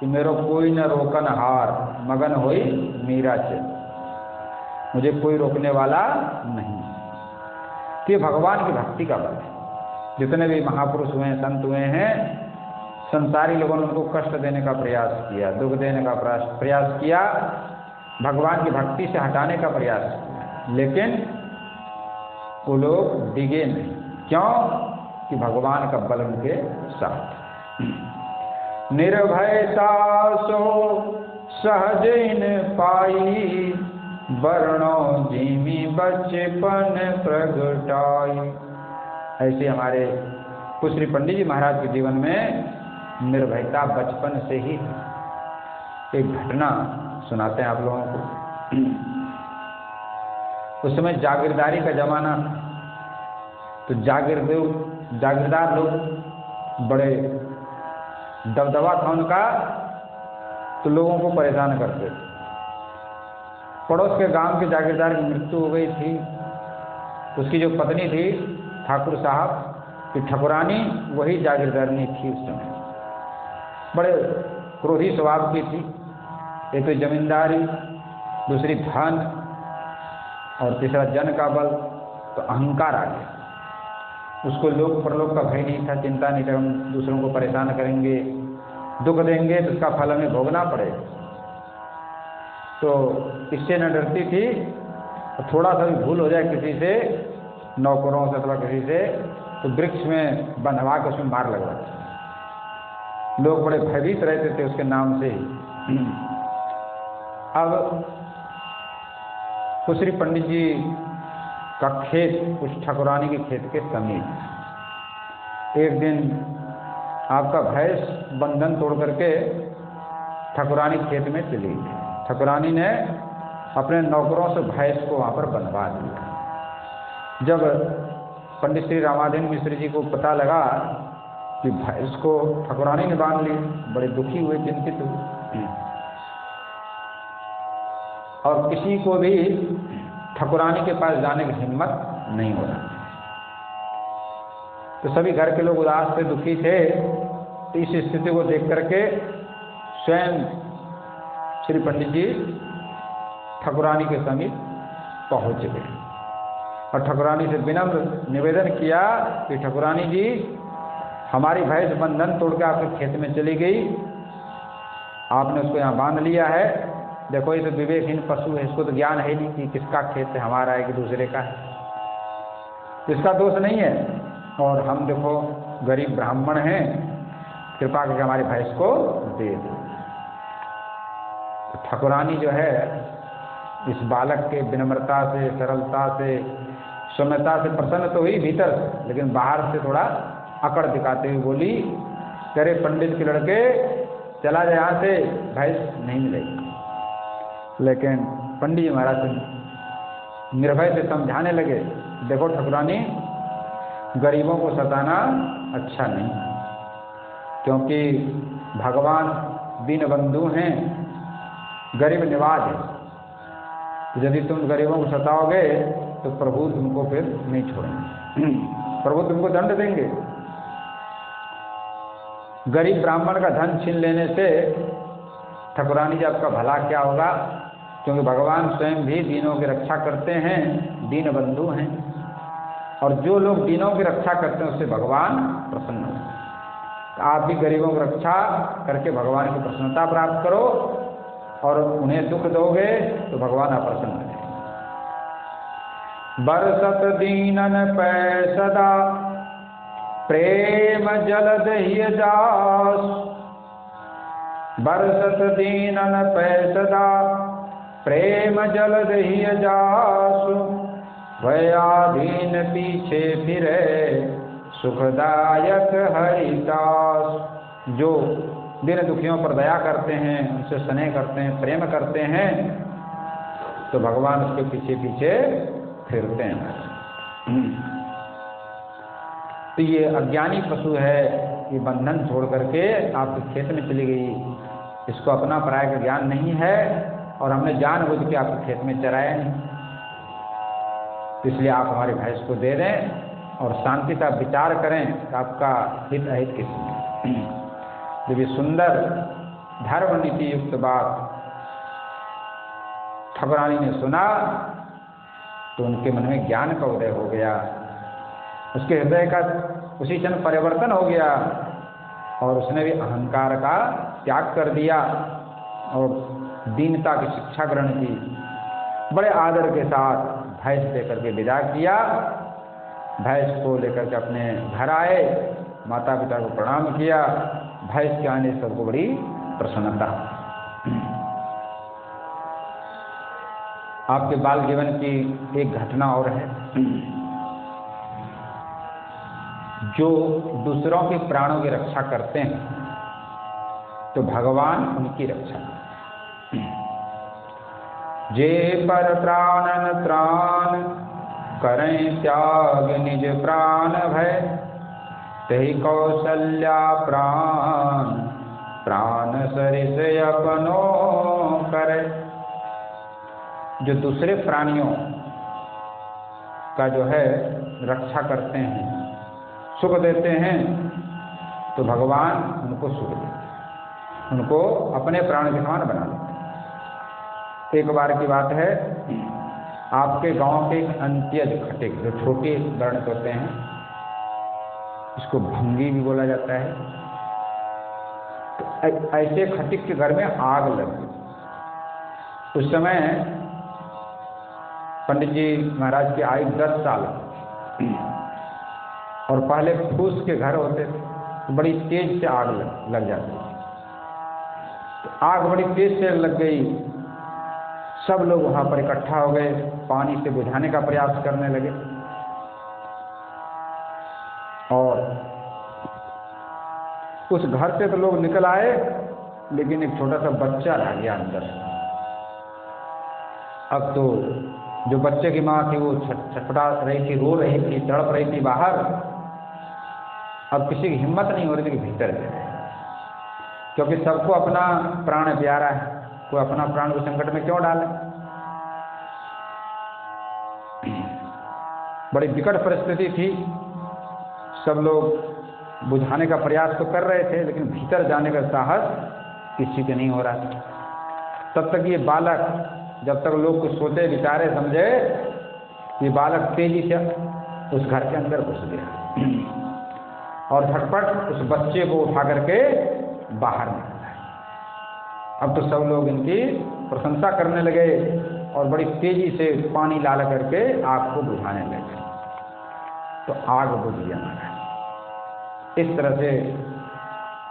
कि मेरो कोई न रोकन हार, मगन होई मीरा से, मुझे कोई रोकने वाला नहीं। तो ये भगवान की भक्ति का बल है। जितने भी महापुरुष हुए हैं, संत हुए हैं, संसारी लोगों ने उनको कष्ट देने का प्रयास किया, दुख देने का प्रयास किया, भगवान की भक्ति से हटाने का प्रयास किया, लेकिन वो लोग डिगे नहीं। क्यों? कि भगवान का बल उनके साथ। निर्भयता सो सहज इन पाई, वर्णों जिमी बचपन प्रगटाई। ऐसे हमारे कुश्री पंडित जी महाराज के जीवन में निर्भयता बचपन से ही। एक घटना सुनाते हैं आप लोगों को। उस समय जागीरदारी का जमाना, तो जागीरदार लोग बड़े दबदबा था उनका, तो लोगों को परेशान करते। पड़ोस के गांव के जागीरदार की मृत्यु हो गई थी। उसकी जो पत्नी थी ठाकुर साहब की ठकुरानी, वही जागीरदारनी थी उस समय। बड़े क्रोधी स्वभाव की थी। एक तो जमींदारी, दूसरी धन, और तीसरा जन का बल, तो अहंकार आ गया। उसको लोक परलोक का भय नहीं था, चिंता नहीं था, हम दूसरों को परेशान करेंगे, दुख देंगे तो उसका फल हमें भोगना पड़ेगा। तो इससे न डरती थी। थोड़ा सा भी भूल हो जाए किसी से, नौकरों से अथवा किसी से, तो वृक्ष में बंधवा के उसमें मार लगवाते। लोग बड़े भयभीत रहते थे उसके नाम से। अब कुश्री पंडित जी का खेत उस ठकुरानी के खेत के समीप। एक दिन आपका भैंस बंधन तोड़ करके ठकुरानी खेत में चली गई। ठकुरानी ने अपने नौकरों से भैंस को वहाँ पर बंधवा दिया। जब पंडित श्री रामाधीन मिश्र जी को पता लगा कि भैंस को ठकुरानी ने बांध ली, बड़े दुखी हुए, चिंतित हुए, और किसी को भी ठकुरानी के पास जाने की हिम्मत नहीं हो रहा। तो सभी घर के लोग उदास थे, दुखी थे। तो इस स्थिति को देख करके स्वयं श्री पंडित जी ठकुरानी के समीप पहुंच गए और ठकुरानी से विनम्र निवेदन किया कि ठकुरानी जी, हमारी भैंस बंधन तोड़ के आपके खेत में चली गई, आपने उसको यहाँ बांध लिया है। देखो, ये तो विवेकहीन पशु है, इसको तो ज्ञान है नहीं कि किसका खेत है, हमारा है कि दूसरे का है। इसका दोष नहीं है, और हम देखो गरीब ब्राह्मण हैं, कृपा करके हमारी भैंस को दे दो। तो ठकुरानी जो है इस बालक के विनम्रता से, सरलता से, सौम्यता से प्रसन्न तो हुई भीतर से, लेकिन बाहर से थोड़ा अकड़ दिखाते हुए बोली, तेरे पंडित के लड़के, चला जाए यहाँ से, भैंस नहीं मिलेगी। लेकिन पंडित जी महाराज निर्भय से समझाने लगे, देखो ठाकुरानी, गरीबों को सताना अच्छा नहीं, क्योंकि भगवान दीन बंधु हैं, गरीब निवाज है। यदि तुम गरीबों को सताओगे तो प्रभु तुमको फिर नहीं छोड़ेंगे, प्रभु तुमको दंड देंगे। गरीब ब्राह्मण का धन छीन लेने से ठाकुरानी जी आपका भला क्या होगा, क्योंकि भगवान स्वयं भी दीनों की रक्षा करते हैं, दीन बंधु हैं, और जो लोग दीनों की रक्षा करते हैं उससे भगवान प्रसन्न होते हैं। तो आप भी गरीबों की रक्षा करके भगवान की प्रसन्नता प्राप्त करो, और उन्हें दुख दोगे तो भगवान अप्रसन्न है। बरसत दीनन पै सदा प्रेम जलद ही जास, बरसत दीनन पै सदा प्रेम जलद ही जास, भयाधीन पीछे फिरे सुखदायक हरिदास। जो दिन दुखियों पर दया करते हैं, उनसे स्नेह करते हैं, प्रेम करते हैं, तो भगवान उसके पीछे पीछे फिरते हैं। तो ये अज्ञानी पशु है, ये बंधन छोड़ करके आपके खेत में चली गई, इसको अपना पराया का ज्ञान नहीं है, और हमने जानबूझ के आपके खेत में चराया नहीं, इसलिए आप हमारी भैंस को दे दें और शांति का विचार करें कि आपका हित अहित किसमें। जब ये सुंदर धर्म नीति युक्त बात ठाकुरानी ने सुना तो उनके मन में ज्ञान का उदय हो गया, उसके हृदय का उसी क्षण परिवर्तन हो गया, और उसने भी अहंकार का त्याग कर दिया और दीनता की शिक्षा ग्रहण की। बड़े आदर के साथ भैंस लेकर के विदा किया, भैंस को लेकर के अपने घर आए, माता पिता को प्रणाम किया। भैंस के आने से सबको बड़ी प्रसन्नता। आपके बाल जीवन की एक घटना और है, जो दूसरों के प्राणों की रक्षा करते हैं तो भगवान उनकी रक्षा करते हैं। जे पर प्राणन त्राण करें त्याग निज प्राण भय, तहि कौशल्या प्राण प्राण सरिस अपनो करे। जो दूसरे प्राणियों का जो है रक्षा करते हैं, सुख देते हैं, तो भगवान उनको सुख देते हैं, उनको अपने प्राण के समान बना देते हैं। एक बार की बात है, आपके गांव के अंत्यज खटिक, जो छोटे वर्ण होते हैं, इसको भंगी भी बोला जाता है, तो ऐसे खटिक के घर में आग लग गई। उस समय पंडित जी महाराज की आयु 10 साल, और पहले फूस के घर होते थे, तो बड़ी तेज से आग लग जाती थी। तो आग बड़ी तेज से लग गई, सब लोग वहां पर इकट्ठा हो गए, पानी से बुझाने का प्रयास करने लगे, और उस घर से तो लोग निकल आए, लेकिन एक छोटा सा बच्चा रह गया अंदर। अब तो जो बच्चे की माँ थी वो छटपटा रही थी, रो रही थी, तड़प रही थी बाहर। अब किसी की हिम्मत नहीं हो रही थी कि भीतर जाए, क्योंकि सबको अपना प्राण प्यारा है, कोई अपना प्राण को संकट में क्यों डाले। बड़ी विकट परिस्थिति थी, सब लोग बुझाने का प्रयास तो कर रहे थे, लेकिन भीतर जाने का साहस किसी के नहीं हो रहा था। तब तक ये बालक, जब तक लोग कुछ सोचे विचारे समझे, ये बालक तेजी से उस घर के अंदर घुस गया और झटपट उस बच्चे को उठा करके बाहर निकला। अब तो सब लोग इनकी प्रशंसा करने लगे और बड़ी तेजी से पानी ला करके आग को बुझाने लगे, तो आग बुझ गया। इस तरह से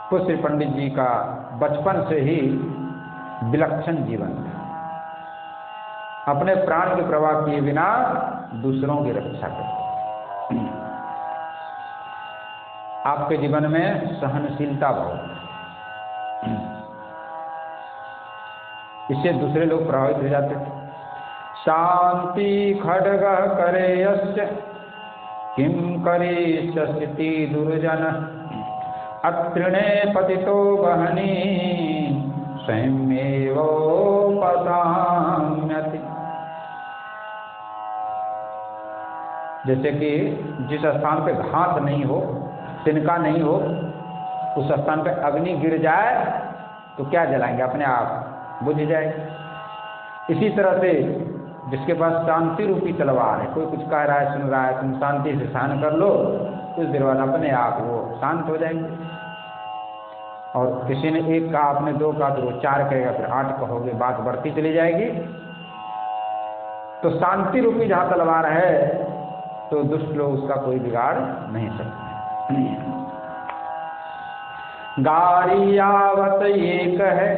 पुष्य पंडित जी का बचपन से ही विलक्षण जीवन था, अपने प्राण की परवाह किए बिना दूसरों की रक्षा करते। आपके जीवन में सहनशीलता बहुत, इससे दूसरे लोग प्रभावित हो जाते थे। शांति खड्ग करे यस्य किम करिष्यति दुर्जन अत्रिणे पतितो वहनी स्वयमेवोपसाम्यति। जैसे कि जिस स्थान पे घास नहीं हो, तिनका नहीं हो, उस स्थान पे अग्नि गिर जाए तो क्या जलाएंगे, अपने आप बुझ जाएगी। इसी तरह से जिसके पास शांति रूपी तलवार है, कोई कुछ कह रहा है, सुन रहा है, तुम शांति से सहन कर लो, कुछ देर बाद अपने आप वो शांत हो जाएंगे। और किसी ने एक कहा, आपने दो कहा, तो वो चार कहेगा, फिर 8 कहोगे, बात बढ़ती चली जाएगी। तो शांति रूपी जहाँ तलवार है तो दुष्ट लोग उसका कोई बिगाड़ नहीं सकते। गारी आवत एक है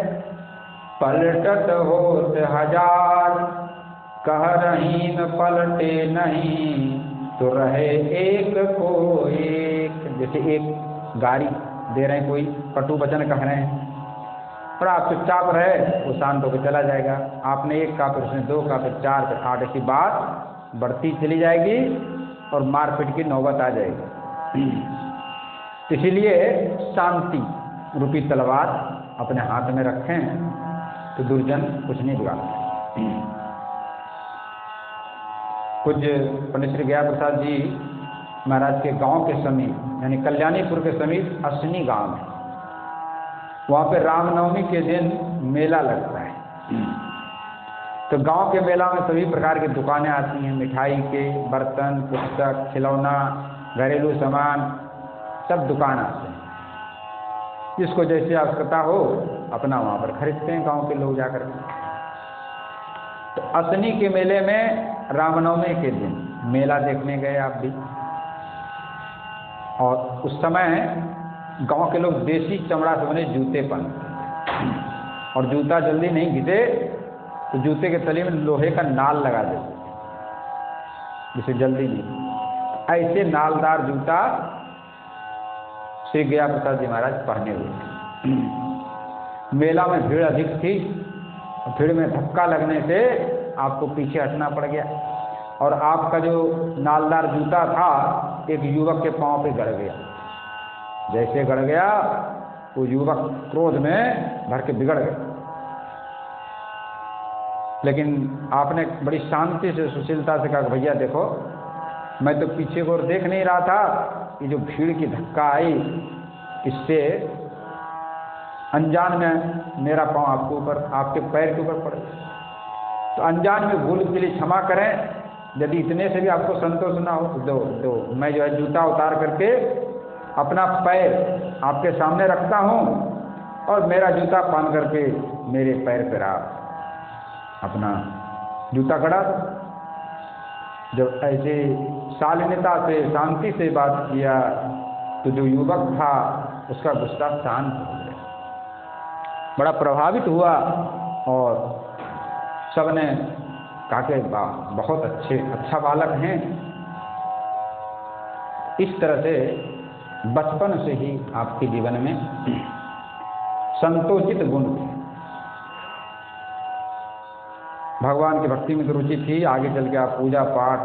पलटत होत हजार, कह रही न पलटे नहीं तो रहे एक को एक। जैसे एक गारी दे रहे हैं, कोई कटु वचन कह रहे हैं, और आप चुपचाप रहे, वो शांत होकर चला जाएगा। आपने एक कहा, फिर उसने 2 कहा, फिर 4, फिर 8, ऐसी बात बढ़ती चली जाएगी और मारपीट की नौबत आ जाएगी। इसीलिए शांति रूपी तलवार अपने हाथ में रखें तो दुर्जन कुछ नहीं बिगाड़ते। कुछ पंडित श्री गया प्रसाद जी महाराज के गांव के समीप, यानी कल्याणीपुर के समीप असनी गांव है, वहाँ पे रामनवमी के दिन मेला लगता है। तो गांव के मेला में सभी प्रकार की दुकानें आती हैं, मिठाई के बर्तन, पुस्तक, खिलौना, घरेलू सामान, सब दुकान आते हैं। जिसको जैसी आवश्यकता हो अपना वहाँ पर खरीदते हैं गांव के लोग जाकर। तो असनी के मेले में रामनवमी के दिन मेला देखने गए आप भी, और उस समय गांव के लोग देसी चमड़ा से बने जूते पहनते, और जूता जल्दी नहीं घिसे तो जूते के तले में लोहे का नाल लगा देते जिसे जल्दी नहीं। ऐसे नालदार जूता श्री गया प्रसाद जी महाराज पहने हुए। मेला में भीड़ अधिक थी, भीड़ में धक्का लगने से आपको पीछे हटना पड़ गया, और आपका जो नालदार जूता था एक युवक के पांव पे गड़ गया। जैसे गड़ गया वो युवक क्रोध में भर के बिगड़ गया, लेकिन आपने बड़ी शांति से सुशीलता से कहा, भैया देखो, मैं तो पीछे को देख नहीं रहा था, ये जो भीड़ की धक्का आई इससे अनजान में मेरा पांव आपके ऊपर, आपके पैर के ऊपर पड़ गया। तो अनजान में भूल के लिए क्षमा करें, यदि इतने से भी आपको संतोष ना हो तो मैं जो है जूता उतार करके अपना पैर आपके सामने रखता हूँ, और मेरा जूता पहन करके मेरे पैर पर आप अपना जूता खड़ा। जब ऐसे शालीनता से शांति से बात किया तो जो युवक था उसका गुस्सा शांत हो गया, बड़ा प्रभावित हुआ, और सबने कहा कि बहुत अच्छा बालक हैं। इस तरह से बचपन से ही आपके जीवन में संतोषित गुण थे, भगवान की भक्ति में तो रुचि थी। आगे चल के आप पूजा पाठ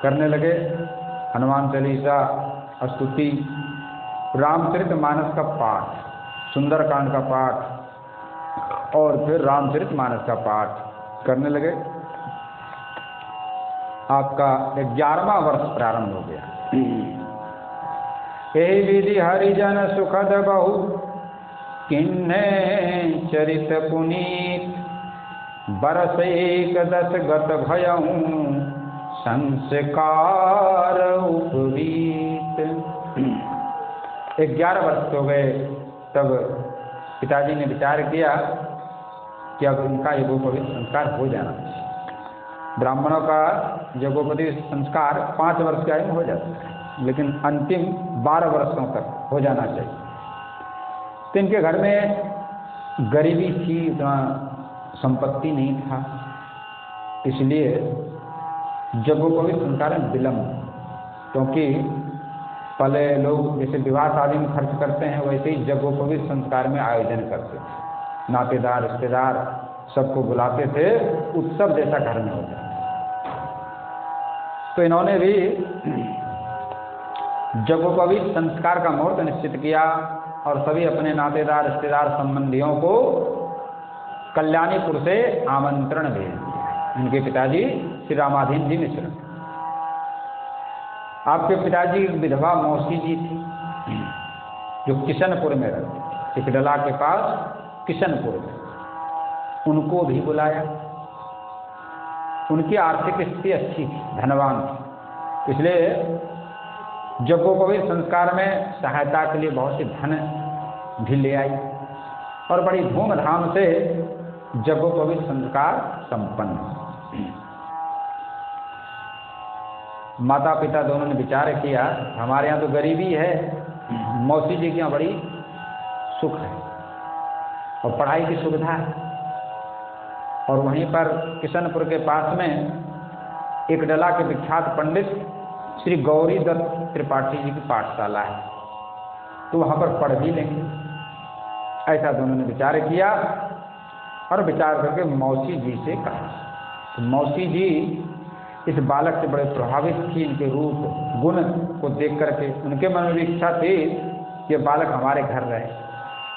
करने लगे, हनुमान चालीसा, स्तुति, रामचरितमानस का पाठ, सुंदरकांड का पाठ, और फिर रामचरितमानस का पाठ करने लगे। आपका 11वां वर्ष प्रारंभ हो गया। यही विधि हरिजन सुखद बहु किन्ने चरित पुनीत, बरस 11 गत भयऊं संस्कार उपवीत। 11 वर्ष हो गए, तब पिताजी ने विचार किया कि अब उनका यज्ञोपवीत संस्कार हो जाना चाहिए। ब्राह्मणों का यज्ञोपवीत संस्कार 5 वर्ष की आयु में हो जाता है, लेकिन अंतिम 12 वर्षों तक हो जाना चाहिए। तो इनके घर में गरीबी थी, इतना संपत्ति नहीं था, इसलिए यज्ञोपवीत संस्कार में विलम्ब, क्योंकि पहले लोग जैसे विवाह शादी में खर्च करते हैं वैसे ही यज्ञोपवीत संस्कार में आयोजन करते थे। नातेदार रिश्तेदार सबको बुलाते थे, उत्सव जैसा घर में हो जाता। तो इन्होंने भी यज्ञोपवीत संस्कार का मुहूर्त निश्चित किया और सभी अपने नातेदार, रिश्तेदार, संबंधियों को कल्याणीपुर से आमंत्रण भेज दिया। इनके पिताजी श्री रामाधीन जी मिश्र, आपके पिताजी की विधवा मौसी जी थी जो किशनपुर में रहती, इकडला के पास किशनपुर में, उनको भी बुलाया। उनकी आर्थिक स्थिति अच्छी थी, धनवान थी, इसलिए यज्ञोपवीत संस्कार में सहायता के लिए बहुत सी धन भी ले आई और बड़ी धूमधाम से यज्ञोपवीत संस्कार संपन्न। माता पिता दोनों ने विचार किया, हमारे यहाँ तो गरीबी है, मौसी जी के यहाँ बड़ी सुख है और पढ़ाई की सुविधा है, और वहीं पर किशनपुर के पास में एक डला के विख्यात पंडित श्री गौरी दत्त त्रिपाठी जी की पाठशाला है, तो वहाँ पर पढ़ भी लेंगे। ऐसा दोनों ने विचार किया और विचार करके मौसी जी से कहा। तो मौसी जी इस बालक से बड़े प्रभावित थी, इनके रूप गुण को देख करके उनके मन में भी इच्छा थी कि बालक हमारे घर रहे,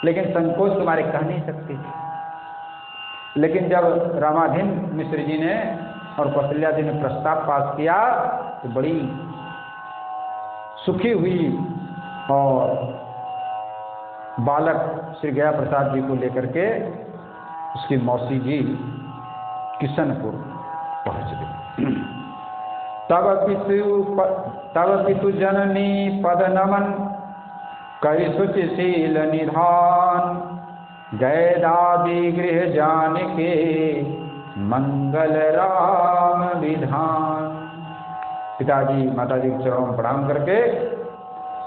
लेकिन संकोच तुम्हारे कह नहीं सकती थी। लेकिन जब रामाधीन मिश्र जी ने और कौशल्या जी ने प्रस्ताव पास किया तो बड़ी सुखी हुई और बालक श्री गया प्रसाद जी को लेकर के उसकी मौसी जी किशनपुर पहुंच गई। तब पितु जननी पद नमन करि शुचिशील निधान, गए दादी गृह जान के मंगल राम विधान। पिताजी माताजी के चरणों में प्रणाम करके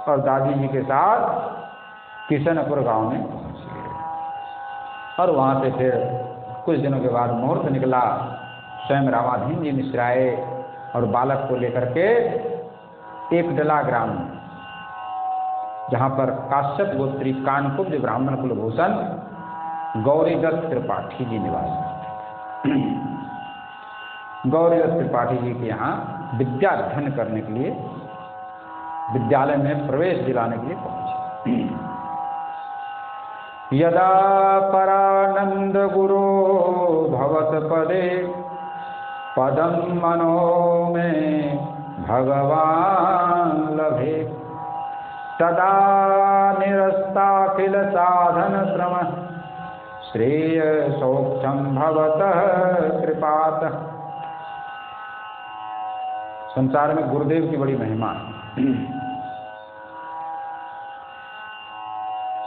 और दादी जी के साथ किशनपुर गांव में पहुंच गए और वहां से फिर कुछ दिनों के बाद मुहूर्त निकला। स्वयं रामाधीन जी मिश्र आए और बालक को लेकर के एक डला ग्राम में, जहां पर काश्यप गोत्री कानकुब्ज ब्राह्मण कुलभूषण गौरी दत्त त्रिपाठी जी निवास करते थे। गौरी दत्त त्रिपाठी जी के यहाँ विद्या अध्ययन करने के लिए विद्यालय में प्रवेश दिलाने के लिए पहुंचे। यदा परानंद गुरो भवत पदे पदम मनो में भगवान लभे, तदा निरस्ताखिल साधन श्रम श्रेय सौख्यम भवतः कृपात। संसार में गुरुदेव की बड़ी महिमा।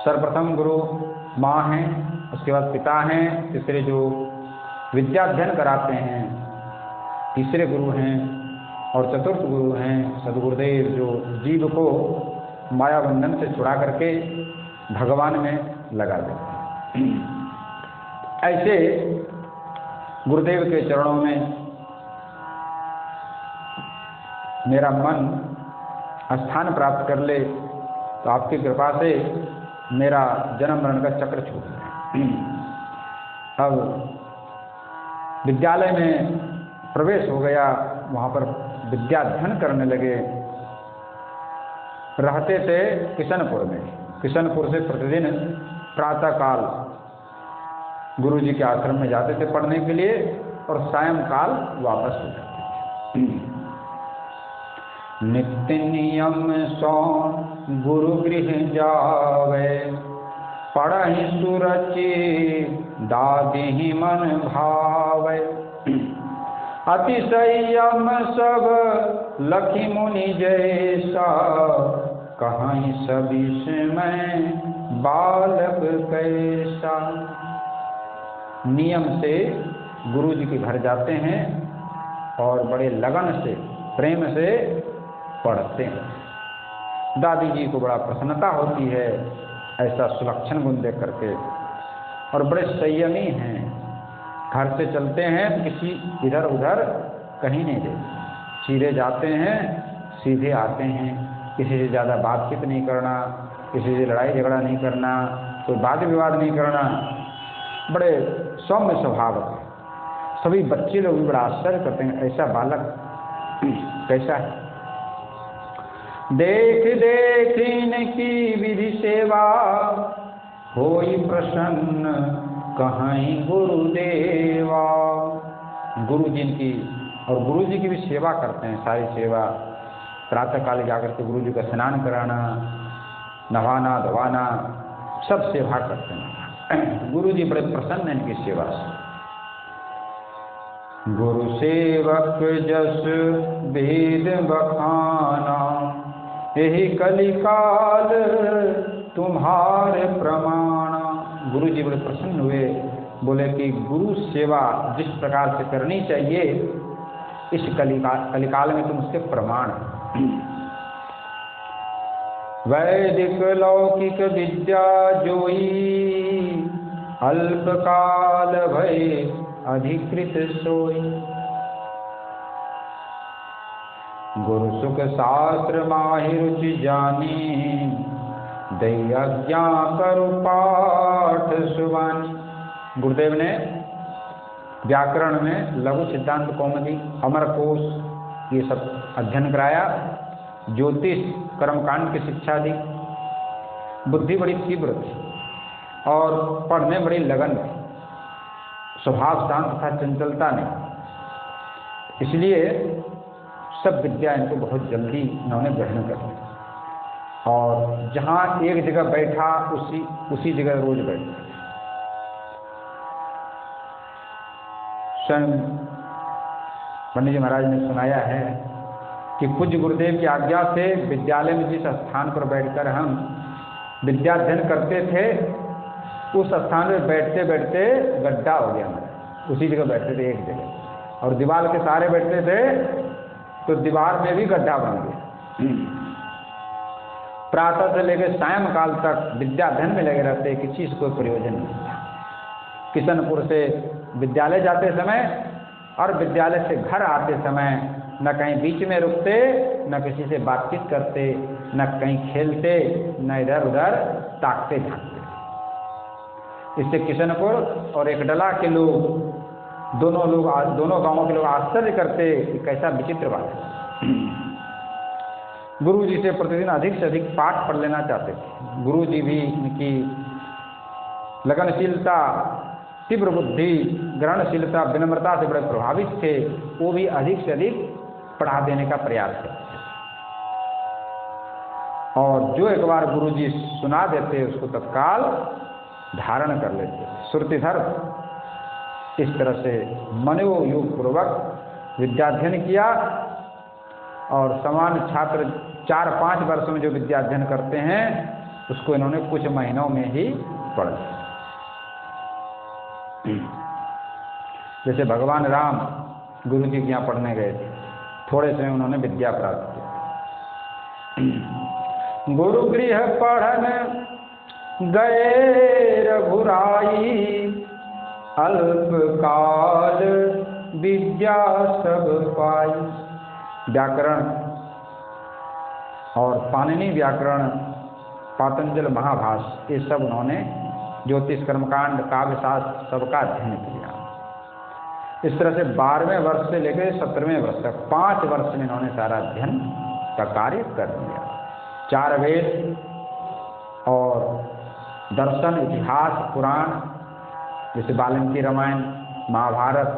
सर्वप्रथम गुरु माँ हैं, उसके बाद पिता हैं, तीसरे जो विद्या अध्ययन कराते हैं तीसरे गुरु हैं, और चतुर्थ गुरु हैं सदगुरुदेव जो जीव को माया बंधन से छुड़ा करके भगवान में लगा देते हैं। ऐसे गुरुदेव के चरणों में मेरा मन स्थान प्राप्त कर ले तो आपकी कृपा से मेरा जन्म मरण का चक्र छूट जाए। अब विद्यालय में प्रवेश हो गया, वहाँ पर विद्या अध्ययन करने लगे। रहते थे किशनपुर में। किशनपुर से प्रतिदिन प्रातःकाल गुरु जी के आश्रम में जाते थे पढ़ने के लिए और सायंकाल वापस हो जाते थे। नित्य नियम सो गुरु गृह जावे, पढ़हि सुरचि दादी मन भावे। अतिशयम सब लखी मुनि जैसा, कहीं सभी में बालक कैसा। नियम से गुरु जी के घर जाते हैं और बड़े लगन से प्रेम से पढ़ते हैं। दादी जी को बड़ा प्रसन्नता होती है ऐसा सुलक्षण गुण देख करके, और बड़े संयमी हैं। घर से चलते हैं किसी इधर उधर कहीं नहीं देते, सीधे जाते हैं सीधे आते हैं। किसी से ज़्यादा बातचीत नहीं करना, किसी से लड़ाई झगड़ा नहीं करना, कोई वाद विवाद नहीं करना। बड़े सौम्य स्वभाव है। सभी बच्चे लोग भी बड़ा आश्चर्य करते हैं, ऐसा बालक कैसा है। देख देख इनकी विधि सेवा, होई प्रसन्न कहीं गुरुदेवा। गुरु जी की, और गुरु जी की भी सेवा करते हैं, सारी सेवा। प्रातः काल जाकर के गुरु जी का स्नान कराना, नहाना धोवाना, सब सेवा करते हैं। गुरु जी बड़े प्रसन्न हैं इनकी सेवा से। गुरु सेवक जस भेद बखाना, यही कलिकाल तुम्हारे प्रमाण। गुरु जी बड़े प्रसन्न हुए, बोले कि गुरु सेवा जिस प्रकार से करनी चाहिए, इस कलिकाल में तुम उसके प्रमाण। वैदिक लौकिक विद्या जोई, अल्पकाल भय अधिकृत सोई। गुरु सुख शास्त्र माहि रुचि जानी, दैयज्ञा करु पाठ सुबानी। गुरुदेव ने व्याकरण में लघु सिद्धांत कौमुदी, अमरकोश ये सब अध्ययन कराया, ज्योतिष कर्मकांड की शिक्षा दी। बुद्धि बड़ी तीव्र थी और पढ़ने बड़ी लगन थी, स्वभाव शांत था, चंचलता नहीं। इसलिए सब विद्या इनको बहुत जल्दी इन्होंने ग्रहण कर ली, और जहाँ एक जगह बैठा उसी जगह रोज बैठा। स्वयं पंडित जी महाराज ने सुनाया है कि पूज्य गुरुदेव की आज्ञा से विद्यालय में जिस स्थान पर बैठकर हम विद्याध्ययन करते थे, उस स्थान में बैठते बैठते गड्ढा हो गया हमारा। उसी जगह बैठते थे एक जगह, और दीवार के सहारे बैठते थे तो दीवार में भी गड्ढा बन गया। प्रातः से लेकर सायंकाल तक विद्याध्ययन में लगे रहते, किसी से कोई प्रयोजन नहीं था। किशनपुर से विद्यालय जाते समय और विद्यालय से घर आते समय न कहीं बीच में रुकते, न किसी से बातचीत करते, न कहीं खेलते, न इधर उधर ताकते झांकते। इससे किशनपुर और एकडला के लोग, दोनों गांवों के लोग आश्चर्य करते कि कैसा विचित्र बात है। गुरु जी से प्रतिदिन अधिक से अधिक पाठ पढ़ लेना चाहते थे। गुरु जी भी इनकी लगनशीलता, तीव्र बुद्धि, ग्रहणशीलता, विनम्रता से बड़े प्रभावित थे। वो भी अधिक से अधिक पढ़ा देने का प्रयास करते, और जो एक बार गुरु जी सुना देते उसको तत्काल धारण कर लेते, श्रुतिधर। इस तरह से मनोयोग पूर्वक विद्याध्ययन किया, और सामान्य छात्र 4-5 वर्षों में जो विद्याध्ययन करते हैं उसको इन्होंने कुछ महीनों में ही पढ़ लिया। जैसे भगवान राम गुरु जी के यहाँ पढ़ने गए थे, थोड़े समय उन्होंने विद्या प्राप्त की। गुरु गृह पढ़न गए रघुराई, अल्पकाल विद्या सब पाई। व्याकरण और पाणिनि व्याकरण, पातंजल महाभाष्य, ये सब उन्होंने, ज्योतिष कर्मकांड, काव्यशास्त्र सबका अध्ययन किया। इस तरह से 12वें वर्ष से लेकर 17वें वर्ष तक 5 वर्ष में इन्होंने सारा अध्ययन का कार्य कर लिया। 4 वेद और दर्शन, इतिहास, पुराण, जैसे वाल्मीकि रामायण, महाभारत,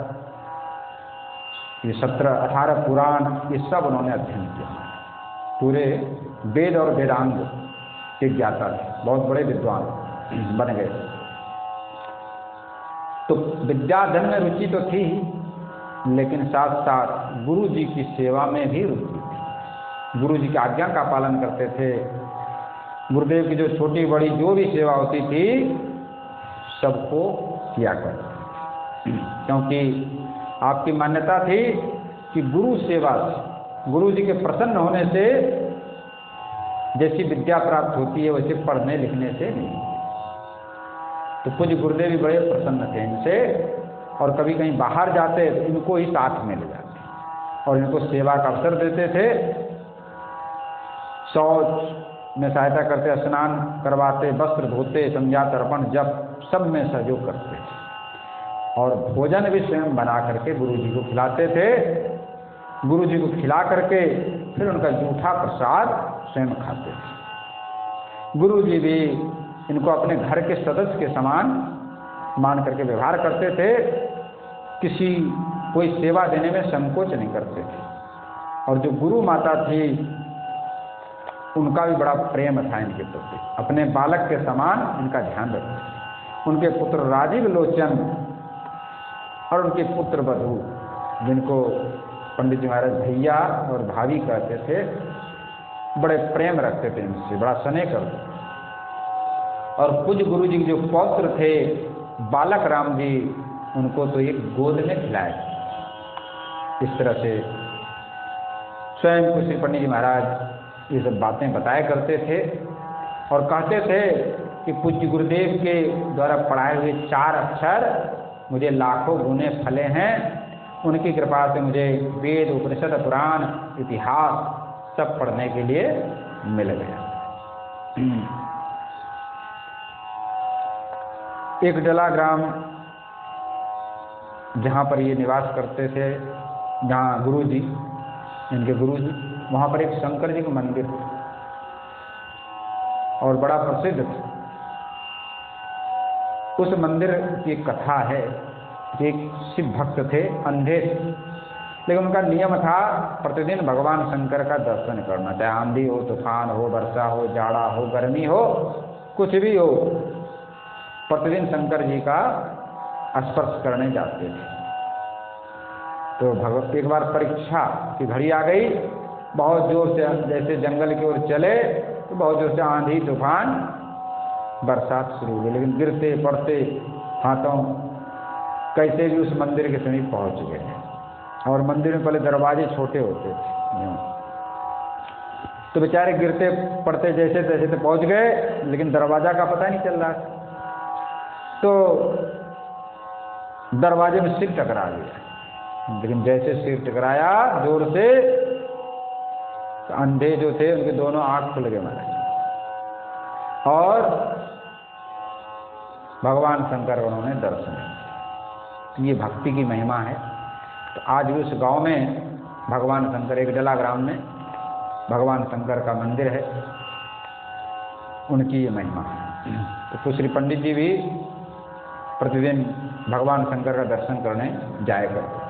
ये 17-18 पुराण, ये सब उन्होंने अध्ययन किया। पूरे वेद और वेदांग के ज्ञाता थे, बहुत बड़े विद्वान बन गए। तो विद्याधन में रुचि तो थी, लेकिन साथ साथ गुरु जी की सेवा में भी रुचि थी। गुरु जी की आज्ञा का पालन करते थे। गुरुदेव की जो छोटी बड़ी जो भी सेवा होती थी सबको किया करते, क्योंकि आपकी मान्यता थी कि गुरु सेवा से, गुरु जी के प्रसन्न होने से जैसी विद्या प्राप्त होती है वैसे पढ़ने लिखने से नहीं। तो पूज्य गुरुदेव भी बड़े प्रसन्न थे इनसे, और कभी कहीं बाहर जाते तो इनको ही साथ में ले जाते और इनको सेवा का अवसर देते थे। शौच में सहायता करते, स्नान करवाते, वस्त्र धोते, संध्या तर्पण जप सब में सहयोग करते थे। और भोजन भी स्वयं बना करके गुरु जी को खिलाते थे। गुरु जी को खिला करके फिर उनका जूठा प्रसाद स्वयं खाते थे। गुरु जी भी इनको अपने घर के सदस्य के समान मान करके व्यवहार करते थे। किसी कोई सेवा देने में संकोच नहीं करते थे। और जो गुरु माता थी उनका भी बड़ा प्रेम था इनके प्रति, अपने बालक के समान इनका ध्यान रखते। उनके पुत्र राजीव लोचन और उनके पुत्र वधू, जिनको पंडित जी महाराज भैया और भाभी कहते थे, बड़े प्रेम रखते थे इनसे, बड़ा स्नेह करते। और पूज्य गुरु जी के जो पौत्र थे बालक राम जी, उनको तो एक गोद में खिलाए। इस तरह से स्वयं श्री पंडित जी महाराज ये सब बातें बताया करते थे और कहते थे कि पूज्य गुरुदेव के द्वारा पढ़ाए हुए 4 अक्षर मुझे लाखों गुने फले हैं। उनकी कृपा से मुझे वेद, उपनिषद, पुराण, इतिहास सब पढ़ने के लिए मिल गया। एक डला ग्राम जहाँ पर ये निवास करते थे, जहाँ गुरु जी, इनके गुरु जी, वहाँ पर एक शंकर जी का मंदिर और बड़ा प्रसिद्ध था। उस मंदिर की कथा है कि एक शिव भक्त थे, अंधे, लेकिन उनका नियम था प्रतिदिन भगवान शंकर का दर्शन करना, चाहे आंधी हो, तूफान हो, वर्षा हो, जाड़ा हो, गर्मी हो, कुछ भी हो, प्रतिदिन शंकर जी का स्पर्श करने जाते थे। तो एक बार परीक्षा की घड़ी आ गई, बहुत जोर से जैसे जंगल की ओर चले तो बहुत जोर से आंधी, तूफान, बरसात शुरू हुई, लेकिन गिरते पड़ते हाथों कैसे भी उस मंदिर के समीप पहुंच गए। और मंदिर में पहले दरवाजे छोटे होते थे, तो बेचारे गिरते पड़ते जैसे तैसे तो पहुंच गए, लेकिन दरवाजा का पता नहीं चल रहा। तो दरवाजे में सिर टकरा गया, लेकिन जैसे सिर टकराया जोर से, तो अंधे जो थे उनके दोनों आंख खुल गए महाराज, और भगवान शंकर को उन्होंने दर्शन दिया। तो ये भक्ति की महिमा है। तो आज भी उस गांव में भगवान शंकर, एक डला ग्राम में भगवान शंकर का मंदिर है, उनकी ये महिमा है। तो श्री पंडित जी भी प्रतिदिन भगवान शंकर का दर्शन करने जाया करते।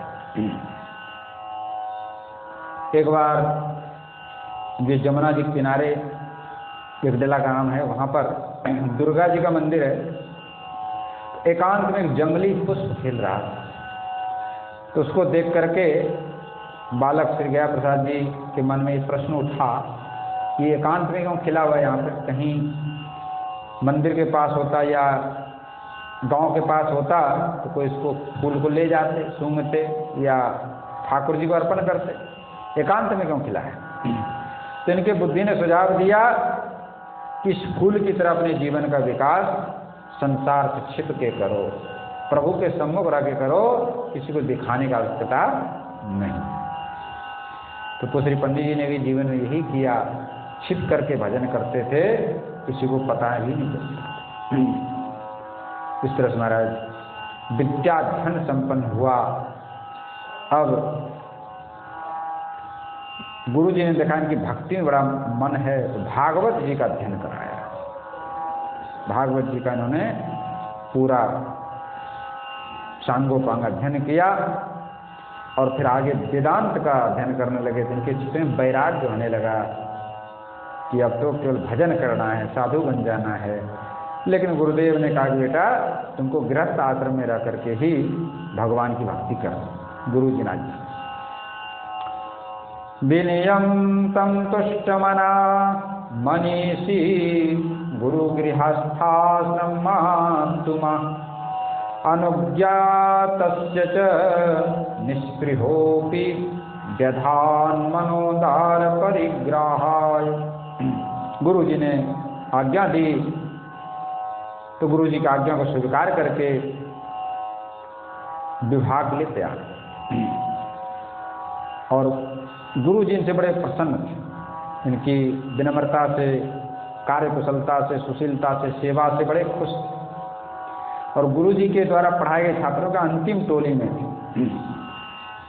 एक बार ये जमुना जी के किनारे एक डला का नाम है, वहाँ पर दुर्गा जी का मंदिर है। एकांत में एक जंगली पुष्प खिल रहा था, तो उसको देख करके बालक श्री गया प्रसाद जी के मन में एक प्रश्न उठा कि एकांत में क्यों खिला हुआ है यहाँ पर, कहीं मंदिर के पास होता या गांव के पास होता तो कोई इसको फूल को ले जाते, सूंघते या ठाकुर जी को अर्पण करते, एकांत में क्यों खिला है। तो इनके बुद्धि ने सुझाव दिया कि इस फूल की तरह अपने जीवन का विकास संसार से छिप के करो, प्रभु के सम्मुख रह के करो, किसी को दिखाने की आवश्यकता नहीं। तो श्री पंडित जी ने भी जीवन में यही किया, छिप करके भजन करते थे, किसी को पता ही नहीं चलता। इस तरह से महाराज विद्या धन संपन्न हुआ। अब गुरु जी ने देखा कि भक्ति में बड़ा मन है, तो भागवत जी का अध्ययन कराया। भागवत जी का इन्होंने पूरा सांगोपांग अध्ययन किया और फिर आगे वेदांत का अध्ययन करने लगे। तो इनके चित्त में वैराग्य होने लगा कि अब तो केवल भजन करना है, साधु बन जाना है। लेकिन गुरुदेव ने कहा कि बेटा तुमको गृहस्थ आश्रम में रह करके ही भगवान की भक्ति कर। गुरु जी ने विनयम संतुष्टमना मनीषी गुरु गृहस्थाश्रम महात्मा अनुज्ञातस्य च निष्पृहोपि व्यधान मनोदार परिग्रहाय। गुरु जी ने आज्ञा दी तो गुरु जी की आज्ञा को स्वीकार करके विवाह के लिए तैयार। और गुरु जी इनसे बड़े प्रसन्न थे, इनकी विनम्रता से, कार्यकुशलता से, सुशीलता से, सेवा से बड़े खुश थे। और गुरु जी के द्वारा पढ़ाए गए छात्रों का अंतिम टोली में थी।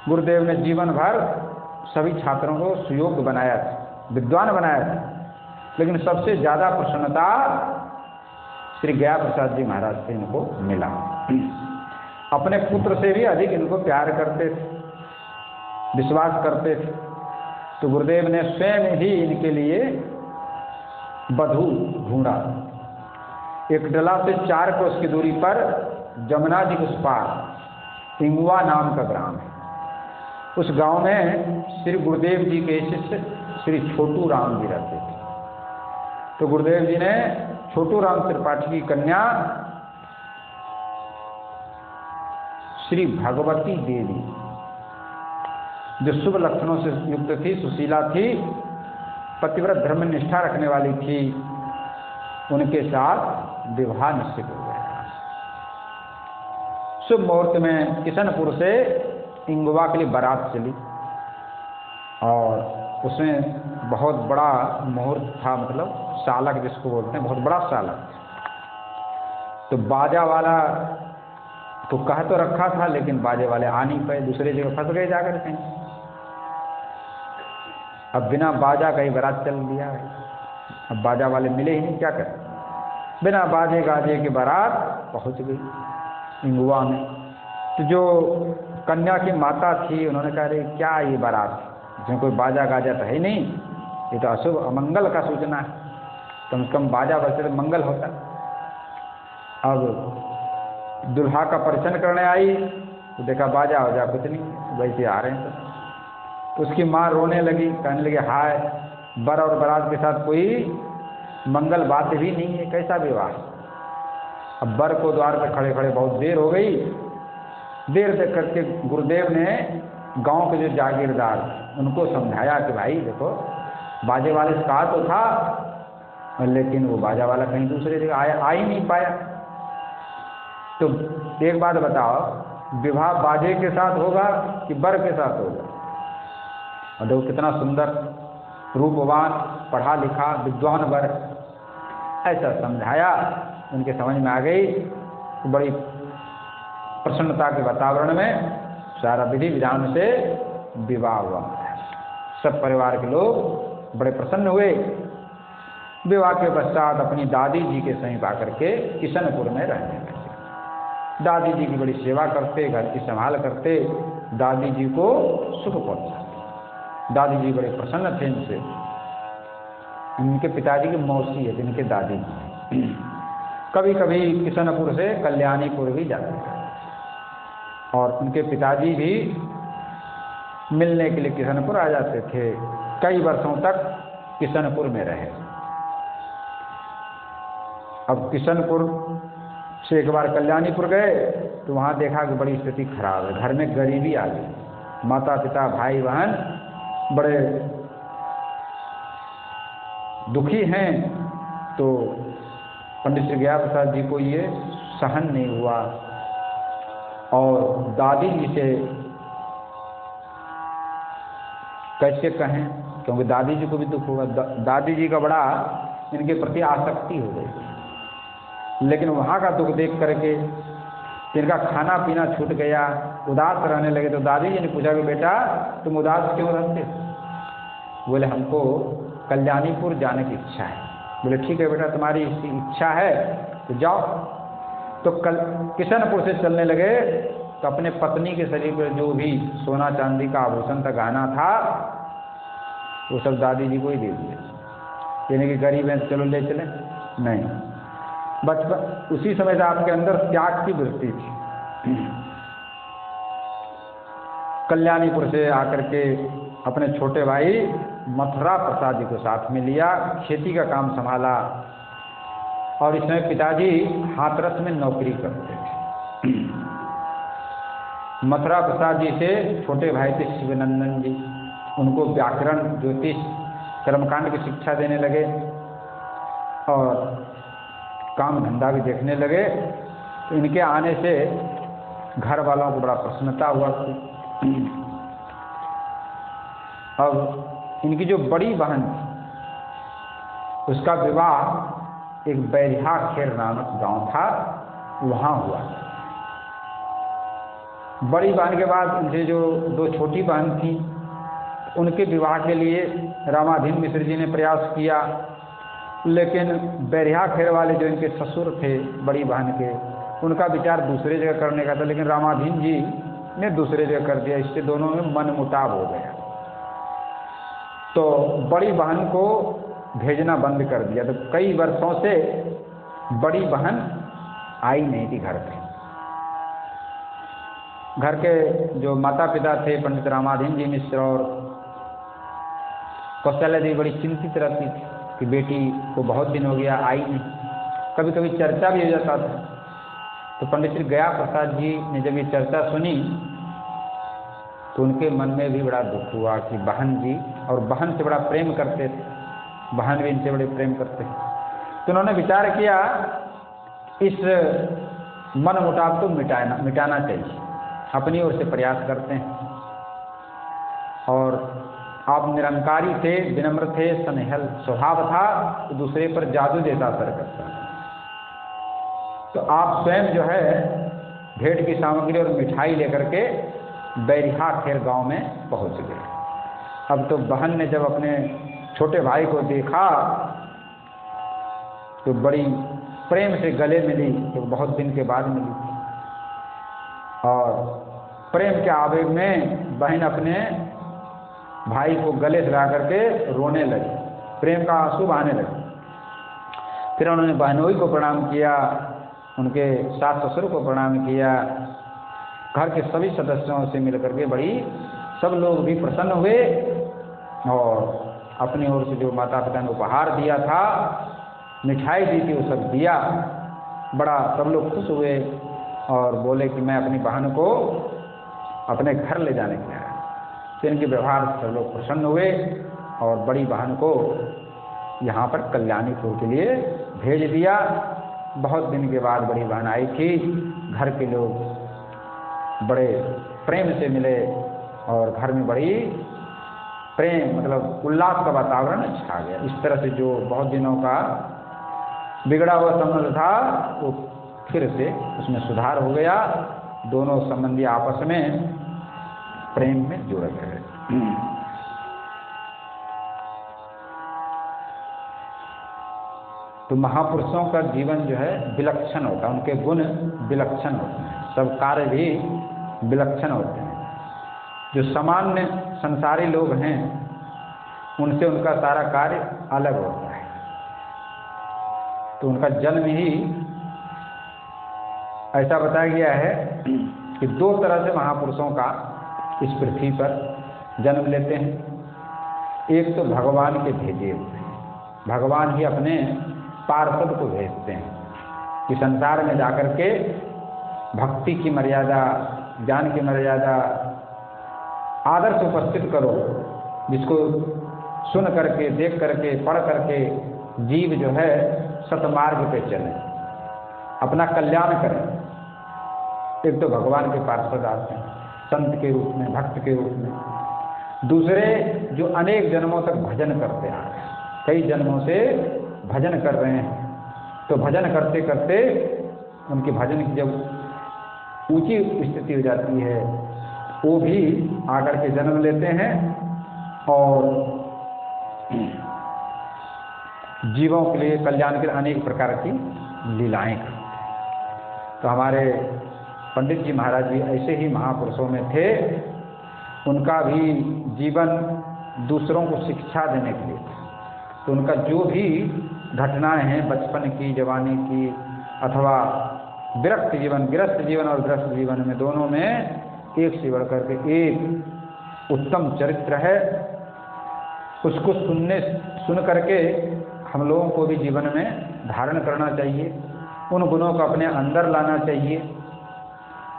गुरुदेव ने जीवन भर सभी छात्रों को सुयोग्य बनाया था, विद्वान बनाया था, लेकिन सबसे ज़्यादा प्रसन्नता श्री गया प्रसाद जी महाराज से इनको मिला। अपने पुत्र से भी अधिक इनको प्यार करते थे, विश्वास करते थे। तो गुरुदेव ने स्वयं ही इनके लिए वधू ढूंढा। एक डला से 4 कोस की दूरी पर जमुना जी के उस पार इंगुआ नाम का ग्राम है। उस गांव में श्री गुरुदेव जी के शिष्य श्री छोटू राम जी रहते थे। तो गुरुदेव जी ने छोटू राम त्रिपाठी की कन्या श्री भगवती देवी, जो शुभ लक्षणों से युक्त थी, सुशीला थी, पतिव्रत धर्म निष्ठा रखने वाली थी, उनके साथ विवाह निश्चित हो गया। शुभ मुहूर्त में किशनपुर से इंगुआ के लिए बारात चली और उसमें बहुत बड़ा मुहूर्त था, मतलब सालक जिसको बोलते हैं, बहुत बड़ा सालक। तो बाजा वाला तो कह तो रखा था, लेकिन बाजे वाले आ नहीं पाए, दूसरे जगह फंस गए जाकर कहीं। अब बिना बाजा का ही बारात चल दिया है। अब बाजा वाले मिले ही नहीं, क्या करें। बिना बाजे गाजे के बारात पहुंच गई इंगुआ में। तो जो कन्या की माता थी, उन्होंने कहा अरे क्या ये बारात, जिसमें कोई बाजा गाजा तो है नहीं, ये तो अशुभ अमंगल का सूचना है, कम से कम बाजा बजते तो मंगल होता। अब दुल्हा का परिचय करने आई तो देखा बाजा हो जा कुछ नहीं, वैसे आ रहे हैं। तो उसकी माँ रोने लगी, कहने लगी हाय, बर और बारात के साथ कोई मंगल बात भी नहीं है, कैसा विवाह। अब बर को द्वार पर खड़े खड़े बहुत देर हो गई। देर तक करके गुरुदेव ने गांव के जो जागीरदार उनको समझाया कि भाई देखो, बाजे वाले से कहा तो था, लेकिन वो बाजा वाला कहीं दूसरे जगह आ ही नहीं पाया। तो एक बात बताओ, विवाह बाजे के साथ होगा कि बर के साथ होगा। और देखो कितना सुंदर, रूपवान, पढ़ा लिखा, विद्वान बर। ऐसा समझाया, उनके समझ में आ गई। तो बड़ी प्रसन्नता के वातावरण में सारा विधि विधान से विवाह हुआ। सब परिवार के लोग बड़े प्रसन्न हुए। विवाह के पश्चात अपनी दादी जी के समीप आकर के किशनपुर में रहने लगे। दादी जी की बड़ी सेवा करते, घर की संभाल करते, दादी जी को सुख पहुंचाते। दादी जी बड़े प्रसन्न थे इनसे। इनके पिताजी की मौसी है जिनके दादी जी। कभी कभी किशनपुर से कल्याणीपुर भी जाते थे और उनके पिताजी भी मिलने के लिए किशनपुर आ जाते थे। कई वर्षों तक किशनपुर में रहे। अब किशनपुर से एक बार कल्याणीपुर गए तो वहाँ देखा कि बड़ी स्थिति खराब है, घर में गरीबी आ गई। माता पिता भाई बहन बड़े दुखी हैं। तो पंडित श्री गया प्रसाद जी को ये सहन नहीं हुआ और दादी जी से कैसे कहें, क्योंकि दादी जी को भी दुख होगा। दादी जी का बड़ा इनके प्रति आसक्ति हो गई। लेकिन वहाँ का दुख देख करके इनका खाना पीना छूट गया, उदास रहने लगे। तो दादी जी ने पूछा कि बेटा तुम उदास क्यों रहते? बोले हमको कल्याणीपुर जाने की इच्छा है। बोले ठीक है बेटा, तुम्हारी इच्छा है तो जाओ। तो किशनपुर से चलने लगे तो अपने पत्नी के शरीर पर जो भी सोना चांदी का आभूषण था, गहना था, वो सब दादी जी को ही दे दिए। यानी कि गरीब हैं चलो ले चले, नहीं। बचपन उसी समय से आपके अंदर त्याग की वृत्ति थी। कल्याणीपुर से आकर के अपने छोटे भाई मथुरा प्रसाद जी को साथ में लिया, खेती का काम संभाला। और इसमें पिताजी हाथरस में नौकरी करते थे। मथुरा प्रसाद जी से छोटे भाई थे शिवनंदन जी, उनको व्याकरण, ज्योतिष, कर्मकांड की शिक्षा देने लगे और काम धंधा भी देखने लगे। तो इनके आने से घर वालों को बड़ा प्रसन्नता हुआ। अब इनकी जो बड़ी बहन थी उसका विवाह एक बैरिहा खेर नामक गांव था वहाँ हुआ। बड़ी बहन के बाद उनसे जो दो छोटी बहन थी, उनके विवाह के लिए रामाधीन मिश्र जी ने प्रयास किया, लेकिन बैरिया खेर वाले जो इनके ससुर थे बड़ी बहन के, उनका विचार दूसरे जगह करने का था, लेकिन रामाधीन जी ने दूसरे जगह कर दिया। इससे दोनों में मन मुटाव हो गया। तो बड़ी बहन को भेजना बंद कर दिया। तो कई वर्षों से बड़ी बहन आई नहीं थी घर पे। घर के जो माता पिता थे पंडित रामाधीन जी मिश्र और कौशल्या देवी बड़ी चिंतित रहती थी कि बेटी को बहुत दिन हो गया आई नहीं। कभी कभी चर्चा भी हो जाता था। तो पंडित श्री गया प्रसाद जी ने जब ये चर्चा सुनी तो उनके मन में भी बड़ा दुख हुआ कि बहन जी, और बहन से बड़ा प्रेम करते थे, बहन भी इनसे बड़े प्रेम करते थे। तो उन्होंने विचार किया इस मन मुटाव को मिटाना चाहिए। अपनी ओर से प्रयास करते हैं। और आप निरंकारी थे, विनम्र थे, स्नेहल स्वभाव था, तो दूसरे पर जादू जैसा असर करता। तो आप स्वयं जो है भेंट की सामग्री और मिठाई लेकर के बैरिया खेर गांव में पहुंच गए। अब तो बहन ने जब अपने छोटे भाई को देखा तो बड़ी प्रेम से गले मिली, तो बहुत दिन के बाद मिली थी। और प्रेम के आवेग में बहन अपने भाई को गले से ला करके रोने लगी, प्रेम का आंसू बहाने लगी। फिर उन्होंने बहनोई को प्रणाम किया, उनके सास ससुर को प्रणाम किया, घर के सभी सदस्यों से मिलकर के बड़ी सब लोग भी प्रसन्न हुए। और अपनी ओर से जो माता पिता ने उपहार दिया था, मिठाई दी थी, वो सब दिया। बड़ा सब लोग खुश हुए और बोले कि मैं अपनी बहन को अपने घर ले जाने के लिए आया। तो इनके व्यवहार से सब लोग प्रसन्न हुए और बड़ी बहन को यहाँ पर कल्याणीपुर के लिए भेज दिया। बहुत दिन के बाद बड़ी बहन आई थी। घर के लोग बड़े प्रेम से मिले और घर में बड़ी प्रेम मतलब उल्लास का वातावरण छा गया। इस तरह से जो बहुत दिनों का बिगड़ा हुआ संबंध था वो फिर से उसमें सुधार हो गया। दोनों संबंधी आपस में प्रेम में जुड़ गए। तो महापुरुषों का जीवन जो है विलक्षण होता है, उनके गुण विलक्षण होते हैं, सब कार्य भी विलक्षण होते हैं। जो सामान्य संसारी लोग हैं उनसे उनका सारा कार्य अलग होता है। तो उनका जन्म ही ऐसा बताया गया है कि दो तरह से महापुरुषों का इस पृथ्वी पर जन्म लेते हैं। एक तो भगवान के भेजे हुए, भगवान ही अपने पार्षद को भेजते हैं कि संसार में जाकर के भक्ति की मर्यादा, ज्ञान की मर्यादा, आदर्श उपस्थित करो, जिसको सुन करके, देख करके, पढ़ करके जीव जो है सतमार्ग पे चले, अपना कल्याण करें। एक तो भगवान के पार्षद आते हैं संत के रूप में, भक्त के रूप में। दूसरे जो अनेक जन्मों तक भजन करते आ रहे हैं, कई जन्मों से भजन कर रहे हैं, तो भजन करते करते उनके भजन की जब ऊंची स्थिति हो जाती है, वो भी आकर के जन्म लेते हैं और जीवों के लिए, कल्याण के लिए अनेक प्रकार की लीलाएं करते हैं। तो हमारे पंडित जी महाराज भी ऐसे ही महापुरुषों में थे। उनका भी जीवन दूसरों को शिक्षा देने के लिए था। तो उनका जो भी घटनाएं हैं बचपन की, जवानी की, अथवा विरक्त जीवन, गृहस्थ जीवन और गृहस्थ जीवन में, दोनों में एक से बढ़कर के एक उत्तम चरित्र है। उसको सुन करके हम लोगों को भी जीवन में धारण करना चाहिए, उन गुणों को अपने अंदर लाना चाहिए।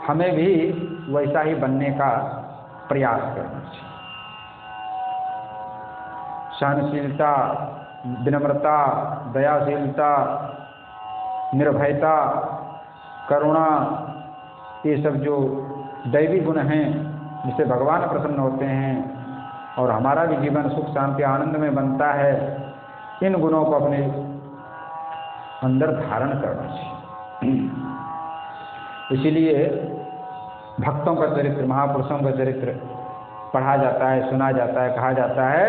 हमें भी वैसा ही बनने का प्रयास करना चाहिए। सहनशीलता, विनम्रता, दयाशीलता, निर्भयता, करुणा, ये सब जो दैवी गुण हैं जिससे भगवान प्रसन्न होते हैं और हमारा भी जीवन सुख शांति आनंद में बनता है, इन गुणों को अपने अंदर धारण करना चाहिए। इसीलिए भक्तों का चरित्र, महापुरुषों का चरित्र पढ़ा जाता है, सुना जाता है, कहा जाता है।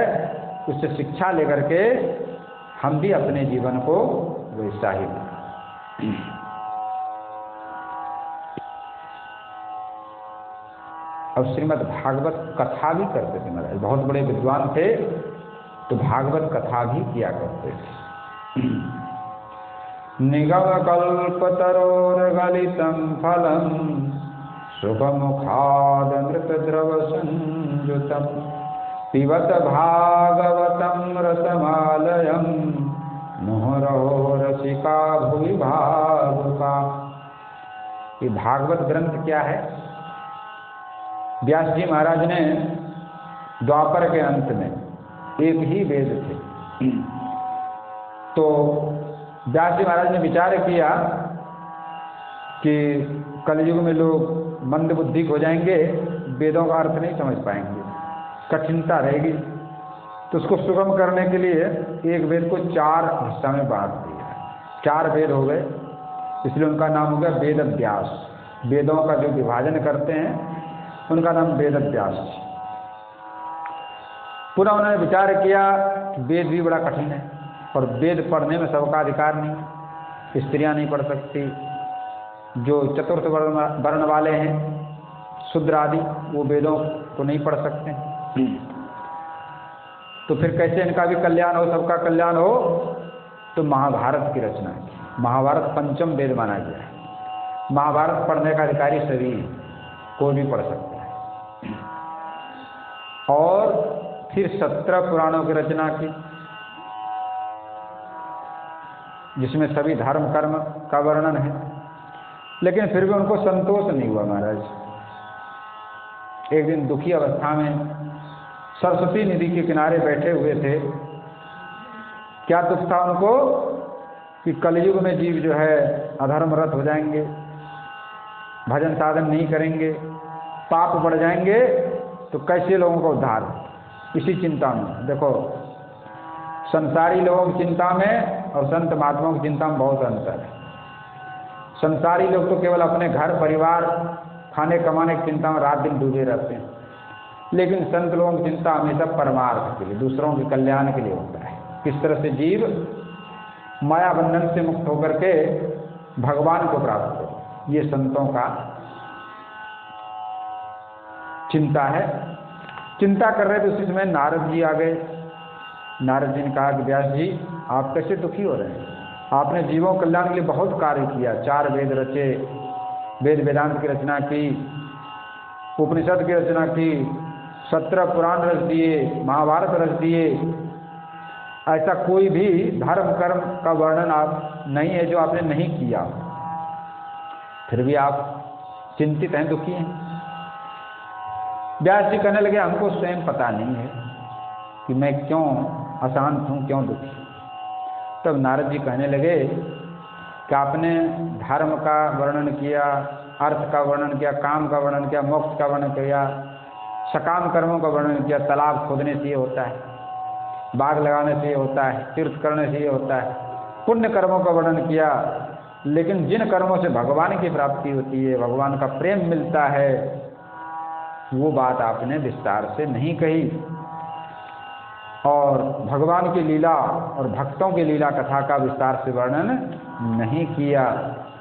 उससे शिक्षा लेकर के हम भी अपने जीवन को वैसा ही बनाएं। अब श्रीमद् भागवत कथा भी करते थे महाराज, बहुत बड़े विद्वान थे तो भागवत कथा भी किया करते थे। निगम कल्पतरोर्गलितं फलं सुखमुखादमृतद्रव संयुतं पिबत भागवतं रसमालयं मुहुरहो रसिका भुवि भावुका। ये भागवत ग्रंथ क्या है? व्यास जी महाराज ने द्वापर के अंत में, एक ही वेद थे, तो व्यास जी महाराज ने विचार किया कि कलयुग में लोग मंद बुद्धि हो जाएंगे, वेदों का अर्थ नहीं समझ पाएंगे, कठिनता रहेगी, तो उसको सुगम करने के लिए एक वेद को 4 हिस्सा में बांट दिया। 4 वेद हो गए, इसलिए उनका नाम हो गया वेद व्यास। वेदों का जो विभाजन करते हैं उनका नाम वेद व्यास। पुनः उन्होंने विचार किया कि वेद भी बड़ा कठिन है और वेद पढ़ने में सबका अधिकार नहीं, स्त्रियां नहीं पढ़ सकती, जो चतुर्थ वर्ण वाले हैं, शूद्र आदि, वो वेदों को नहीं पढ़ सकते। तो फिर कैसे इनका भी कल्याण हो, सबका कल्याण हो? तो महाभारत की रचना की। महाभारत पंचम वेद माना गया है। महाभारत पढ़ने का अधिकारी सभी, कोई भी पढ़ सकता है। और फिर 17 पुराणों की रचना की, जिसमें सभी धर्म कर्म का वर्णन है। लेकिन फिर भी उनको संतोष नहीं हुआ महाराज। एक दिन दुखी अवस्था में सरस्वती नदी के किनारे बैठे हुए थे। क्या दुख था उनको? कि कलयुग में जीव जो है अधर्मरत हो जाएंगे, भजन साधन नहीं करेंगे, पाप बढ़ जाएंगे, तो कैसे लोगों को उद्धार? इसी चिंता में। देखो, संसारी लोगों की चिंता में और संत महात्माओं की चिंता में बहुत अंतर है। संसारी लोग तो केवल अपने घर परिवार खाने कमाने की चिंता में रात दिन डूबे रहते हैं, लेकिन संत लोगों की चिंता हमेशा परमार्थ के लिए, दूसरों के कल्याण के लिए होता है। किस तरह से जीव माया बंधन से मुक्त होकर के भगवान को प्राप्त हो, ये संतों का चिंता है। चिंता कर रहे थे, उसी समय नारद जी आ गए। नारद जी ने कहा कि व्यास जी, आप कैसे दुखी हो रहे हैं? आपने जीवों कल्याण के लिए बहुत कार्य किया, 4 वेद रचे, वेद वेदांत की रचना की, उपनिषद की रचना की, 17 पुराण रच दिए, महाभारत रच दिए। ऐसा कोई भी धर्म कर्म का वर्णन आप नहीं है जो आपने नहीं किया, फिर भी आप चिंतित हैं, दुखी हैं। व्यास जी कहने लगे, हमको स्वयं पता नहीं है कि मैं क्यों अशांत हूँ, क्यों दुखी। तब नारद जी कहने लगे कि आपने धर्म का वर्णन किया, अर्थ का वर्णन किया, काम का वर्णन किया, मोक्ष का वर्णन किया, सकाम कर्मों का वर्णन किया। तालाब खोदने से ये होता है, बाग लगाने से ये होता है, तीर्थ करने से ये होता है, पुण्य कर्मों का वर्णन किया। लेकिन जिन कर्मों से भगवान की प्राप्ति होती है, भगवान का प्रेम मिलता है, वो बात आपने विस्तार से नहीं कही। और भगवान की लीला और भक्तों की लीला कथा का विस्तार से वर्णन नहीं किया,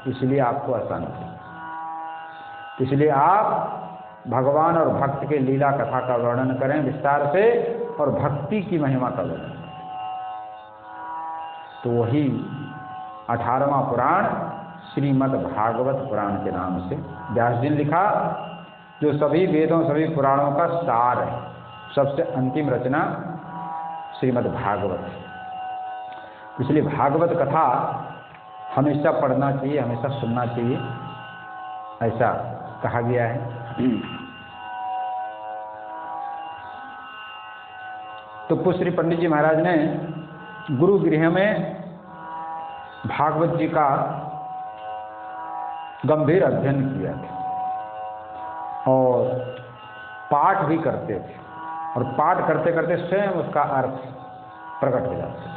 इसलिए आपको अशांति। इसलिए आप भगवान और भक्त के लीला कथा का वर्णन करें विस्तार से, और भक्ति की महिमा का वर्णन। तो वही 18वां पुराण श्रीमद् भागवत पुराण के नाम से व्यास जी ने लिखा, जो सभी वेदों सभी पुराणों का सार है। सबसे अंतिम रचना श्रीमद् भागवत। इसलिए भागवत कथा हमेशा पढ़ना चाहिए, हमेशा सुनना चाहिए, ऐसा कहा गया है। तो पुष्री पंडित जी महाराज ने गुरु गृह में भागवत जी का गंभीर अध्ययन किया था और पाठ भी करते थे, और पाठ करते करते स्वयं उसका अर्थ प्रकट हो जाता था।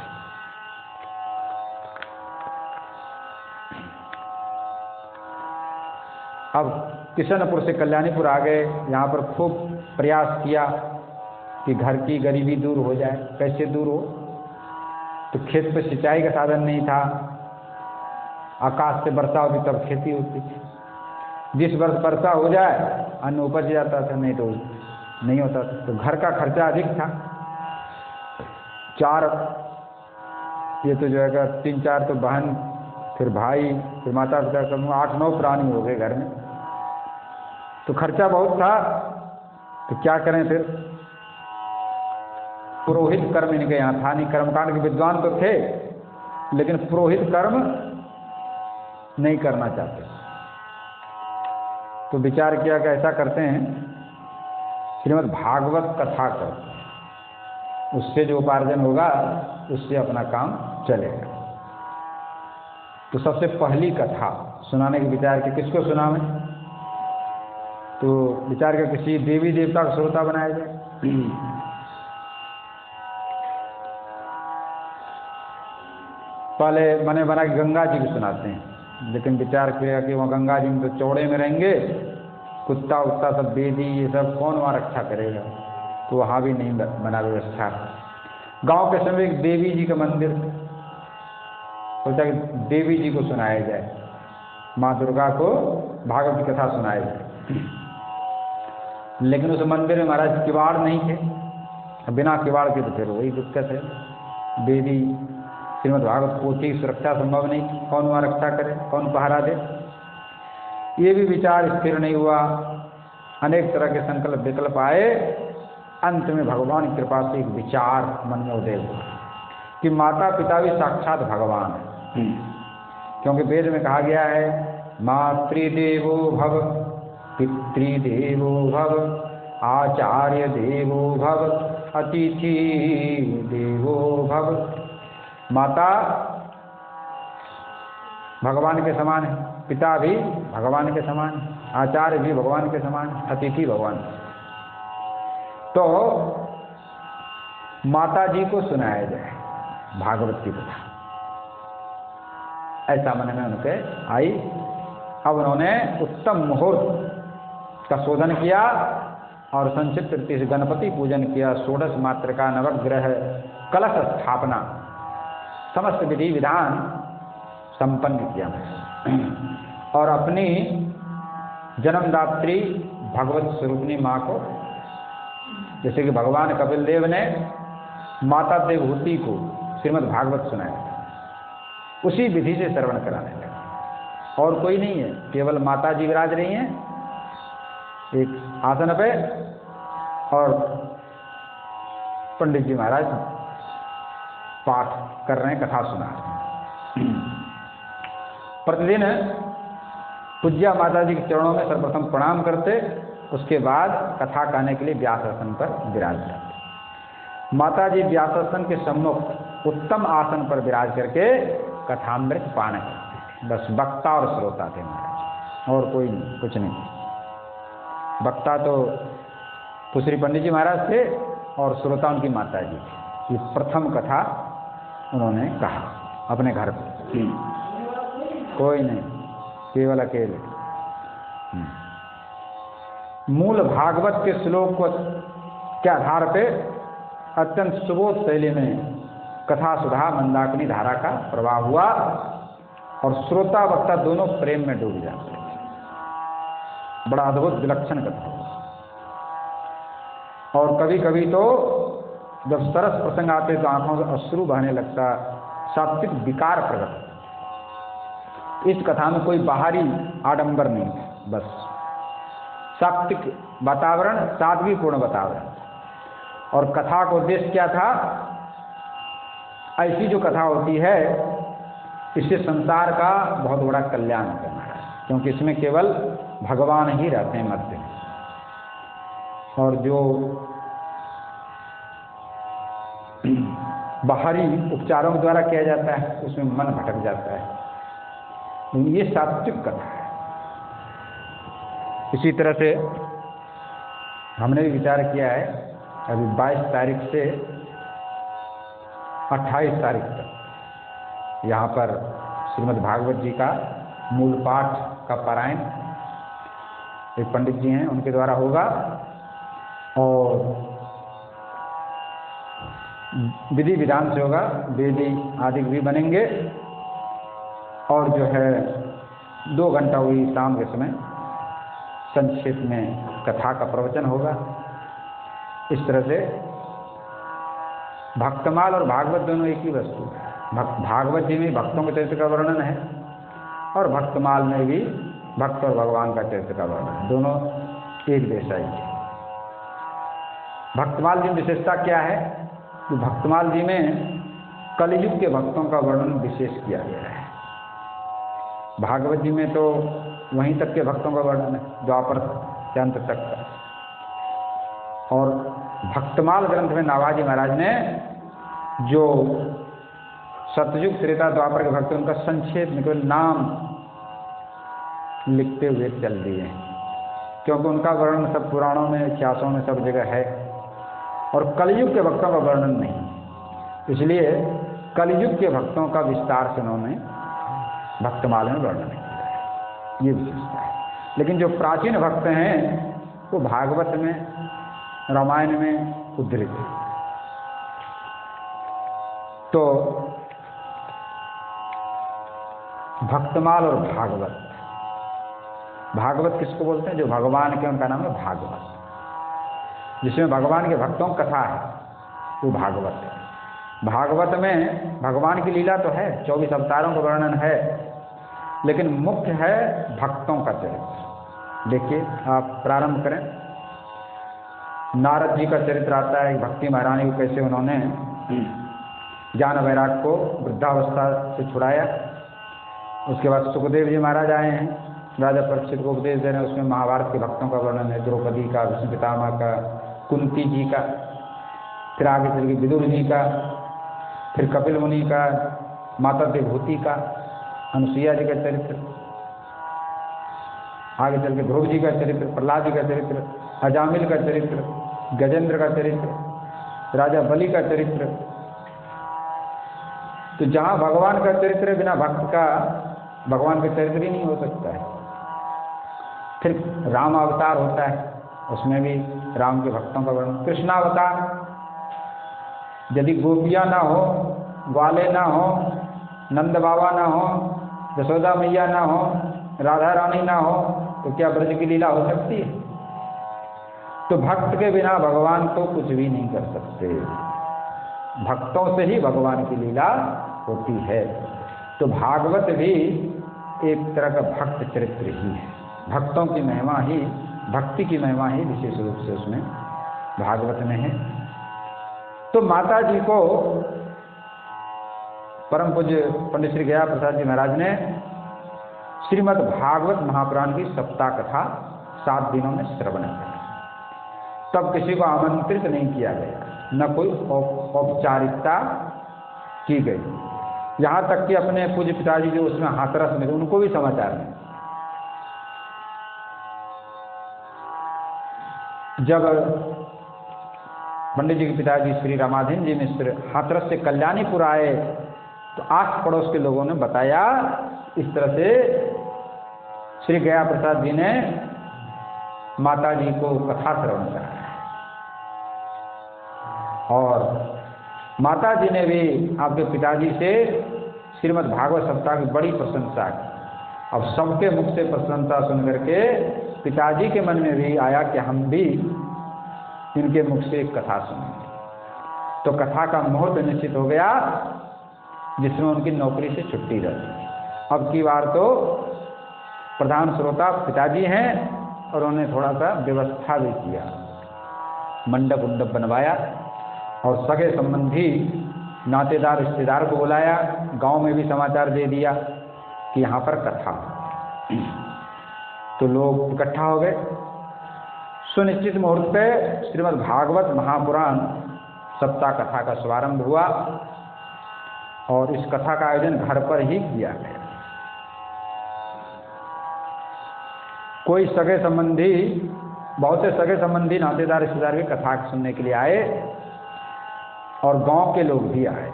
अब किशनपुर से कल्याणीपुर आ गए, यहाँ पर खूब प्रयास किया कि घर की गरीबी दूर हो जाए। कैसे दूर हो? तो खेत पे सिंचाई का साधन नहीं था, आकाश से वर्षा होती तब खेती होती थी। जिस वर्ष वर्षा हो जाए अन्न उपज जाता था, नहीं तो नहीं होता था। तो घर का खर्चा अधिक था। ये तो जो है 3-4 तो बहन, फिर भाई, फिर माता पिता, कम 8-9 प्राणी हो गए घर में, तो खर्चा बहुत था। तो क्या करें फिर? पुरोहित कर्म इनके यहाँ था नहीं, कर्मकांड के विद्वान तो थे लेकिन पुरोहित कर्म नहीं करना चाहते। तो विचार किया कि ऐसा करते हैं, श्रीमद् भागवत कथा करते हैं, उससे जो उपार्जन होगा उससे अपना काम चलेगा। तो सबसे पहली कथा सुनाने के विचार के किसको सुनावें? तो विचार के किसी देवी देवता का श्रोता बनाया जाए। पहले मने बना कि गंगा जी को सुनाते हैं, लेकिन विचार किया कि वहाँ गंगा जी में तो चौड़े में रहेंगे, कुत्ता उत्ता सब बेदी ये सब कौन वहाँ रक्षा करेगा, तो वहाँ भी नहीं बना व्यवस्था। गांव के समय एक देवी जी का मंदिर, सोचा कि देवी जी को सुनाया जाए, माँ दुर्गा को भागवत की कथा सुनाई जाए। लेकिन उस मंदिर में महाराज किवाड़ नहीं थे, बिना किवाड़ के तो फिर वही दिक्कत है, देवी श्रीमद् भागवत पोथी की सुरक्षा संभव नहीं, कौन वहाँ रक्षा करे, कौन पहरा दे। ये भी विचार स्थिर नहीं हुआ, अनेक तरह के संकल्प विकल्प आए। अंत में भगवान की कृपा से एक विचार मन में उदय हुआ कि माता पिता भी साक्षात भगवान है। क्योंकि वेद में कहा गया है, मातृदेवो भव, पितृदेवो भव, आचार्य देवो भव, अतिथि देवो भव। माता भगवान के समान है, पिता भी भगवान के समान है, आचार्य भी भगवान के समान है, अतिथि भगवान। तो माता जी को सुनाया जाए भागवत की कथा, ऐसा मन में उनके आई। अब उन्होंने उत्तम मुहूर्त का शोधन किया और संक्षिप्त रीति से गणपति पूजन किया, 16 मातृका, नवग्रह, कलश स्थापना, समस्त विधि विधान संपन्न किया और अपनी जन्मदात्री भगवत स्वरूपनी माँ को, जैसे कि भगवान कपिल देव ने माता देवहूति को श्रीमद् भागवत सुनाया, उसी विधि से श्रवण कराने लगा। और कोई नहीं है, केवल माता जी विराज रही हैं एक आसन पे और पंडित जी महाराज पाठ कर रहे हैं, कथा सुना रहे हैं। प्रतिदिन पूज्या माता जी के चरणों में सर्वप्रथम प्रणाम करते, उसके बाद कथा कहने के लिए व्यासासन पर विराज करते। माता जी व्यासासन के सम्मुख उत्तम आसन पर विराज करके कथामृत पान करते, बस वक्ता और श्रोता थे महाराज, और कोई नहीं, कुछ नहीं। वक्ता तो पुश्री पंडित जी महाराज थे और श्रोता उनकी माता जी थी। ये प्रथम कथा उन्होंने कहा अपने घर पर, कोई नहीं, केवल अकेले। मूल भागवत के श्लोक के आधार पे अत्यंत सुबोध शैली में कथा सुधा मंदाकिनी धारा का प्रवाह हुआ और श्रोता वक्ता दोनों प्रेम में डूब जाते। बड़ा अद्भुत विलक्षण कथा। और कभी कभी तो जब सरस प्रसंग आते तो आंखों से अश्रु बहने लगता, सात्विक विकार प्रकट। इस कथा में कोई बाहरी आडंबर नहीं है, बस सात्विक वातावरण, सादगीपूर्ण वातावरण। और कथा का उद्देश्य क्या था? ऐसी जो कथा होती है इससे संसार का बहुत बड़ा कल्याण करना है, क्योंकि इसमें केवल भगवान ही रहते हैं मध्य में, और जो बाहरी उपचारों के द्वारा किया जाता है उसमें मन भटक जाता है। ये सात्विक कथा है। इसी तरह से हमने भी विचार किया है, अभी 22 तारीख से 28 तारीख तक यहाँ पर श्रीमद् भागवत जी का मूल पाठ का पारायण एक पंडित जी हैं, उनके द्वारा होगा, और विधि विधान से होगा, वेदी आदि भी बनेंगे, और जो है 2 घंटा हुई शाम के समय संक्षेप में कथा का प्रवचन होगा। इस तरह से भक्तमाल और भागवत दोनों एक ही वस्तु है। भागवत जी में भक्तों के चरित्र का वर्णन है, और भक्तमाल में भी भक्त और भगवान का चरित्र का वर्णन, दोनों एक जैसा ही है। भक्तमाल जी में विशेषता क्या है कि भक्तमाल जी में कलयुग के भक्तों का वर्णन विशेष किया गया है। भागवत जी में तो वहीं तक के भक्तों का वर्णन है, द्वापर से अंत तक का। और भक्तमाल ग्रंथ में नाभाजी महाराज ने जो सतयुग त्रेता द्वापर के भक्त, उनका संक्षेप में केवल नाम लिखते हुए चल दिए हैं, क्योंकि उनका वर्णन सब पुराणों में, इतिहासों में सब जगह है, और कलयुग के भक्तों का वर्णन नहीं। इसलिए कलयुग के भक्तों का विस्तार से उन्होंने भक्तमाल में वर्णन किया है, ये विशेषता है। लेकिन जो प्राचीन भक्त हैं वो भागवत में, रामायण में उद्धृत है। तो भक्तमाल और भागवत, भागवत किसको बोलते हैं? जो भगवान के, उनका नाम है भागवत, जिसमें भगवान के भक्तों की कथा है, वो भागवत है। भागवत में भगवान की लीला तो है, 24 अवतारों का वर्णन है, लेकिन मुख्य है भक्तों का चरित्र। देखिए, आप प्रारंभ करें। नारद जी का चरित्र आता है, भक्ति महारानी को कैसे उन्होंने ज्ञान वैराग को वृद्धावस्था से छुड़ाया। उसके बाद सुखदेव जी महाराज आए हैं, राजा परीक्षित को उपदेश दे रहे हैं, उसमें महाभारत के भक्तों का वर्णन है, द्रौपदी का, विष्णु पितामह का, कुंती जी का, फिर आगे चल के विदुर जी का, फिर कपिल मुनि का, माता देवहूति का, अनुसुईया जी का चरित्र, आगे चल के ध्रुव जी का चरित्र, प्रहलाद जी का चरित्र, अजामिल का चरित्र, गजेंद्र का चरित्र, राजा बलि का चरित्र। तो जहाँ भगवान का चरित्र, बिना भक्त का भगवान का चरित्र ही नहीं हो सकता है। फिर राम अवतार होता है, उसमें भी राम के भक्तों का वर्णन। कृष्णावतार, यदि गोपियाँ ना हो, ग्वाले ना हो, नंद बाबा ना हो, यशोदा मैया ना हो, राधा रानी ना हो, तो क्या ब्रज की लीला हो सकती है? तो भक्त के बिना भगवान तो कुछ भी नहीं कर सकते, भक्तों से ही भगवान की लीला होती है। तो भागवत भी एक तरह का भक्त चरित्र ही है, भक्तों की महिमा ही, भक्ति की महिमा ही विशेष रूप से उसमें भागवत में है। तो माता जी को परम पूज्य पंडित श्री गया प्रसाद जी महाराज ने श्रीमद् भागवत महापुराण की सप्ताह कथा 7 दिनों में श्रवण किया। तब किसी को आमंत्रित नहीं किया गया, न कोई औपचारिकता की गई, यहाँ तक कि अपने पूज्य पिताजी जो उसमें हाथरस में थे, उनको भी समाचार नहीं। जब पंडित जी के पिताजी श्री रामाधीन जी मिश्र हाथरस से कल्याणीपुर आए, तो आस पड़ोस के लोगों ने बताया, इस तरह से श्री गया प्रसाद जी ने माता जी को कथा श्रवण कराया, और माता जी ने भी आपके पिताजी से श्रीमद् भागवत सप्ताह की बड़ी प्रशंसा की। अब सबके मुख से प्रशंसा सुनकर के पिताजी के मन में भी आया कि हम भी इनके मुख से एक कथा सुनेंगे। तो कथा का मुहूर्त निश्चित हो गया, जिसमें उनकी नौकरी से छुट्टी रही। अब की बार तो प्रधान श्रोता पिताजी हैं, और उन्होंने थोड़ा सा व्यवस्था भी किया, मंडप उंडप बनवाया, और सगे संबंधी नातेदार रिश्तेदार को बुलाया, गांव में भी समाचार दे दिया कि यहाँ पर कथा। तो लोग इकट्ठा हो गए। सुनिश्चित मुहूर्त पे श्रीमद् भागवत महापुराण सप्ताह कथा का शुभारंभ हुआ, और इस कथा का आयोजन घर पर ही किया गया। कोई सगे संबंधी, बहुत से सगे संबंधी नातेदार रिश्तेदार भी कथा सुनने के लिए आए, और गांव के लोग भी आए,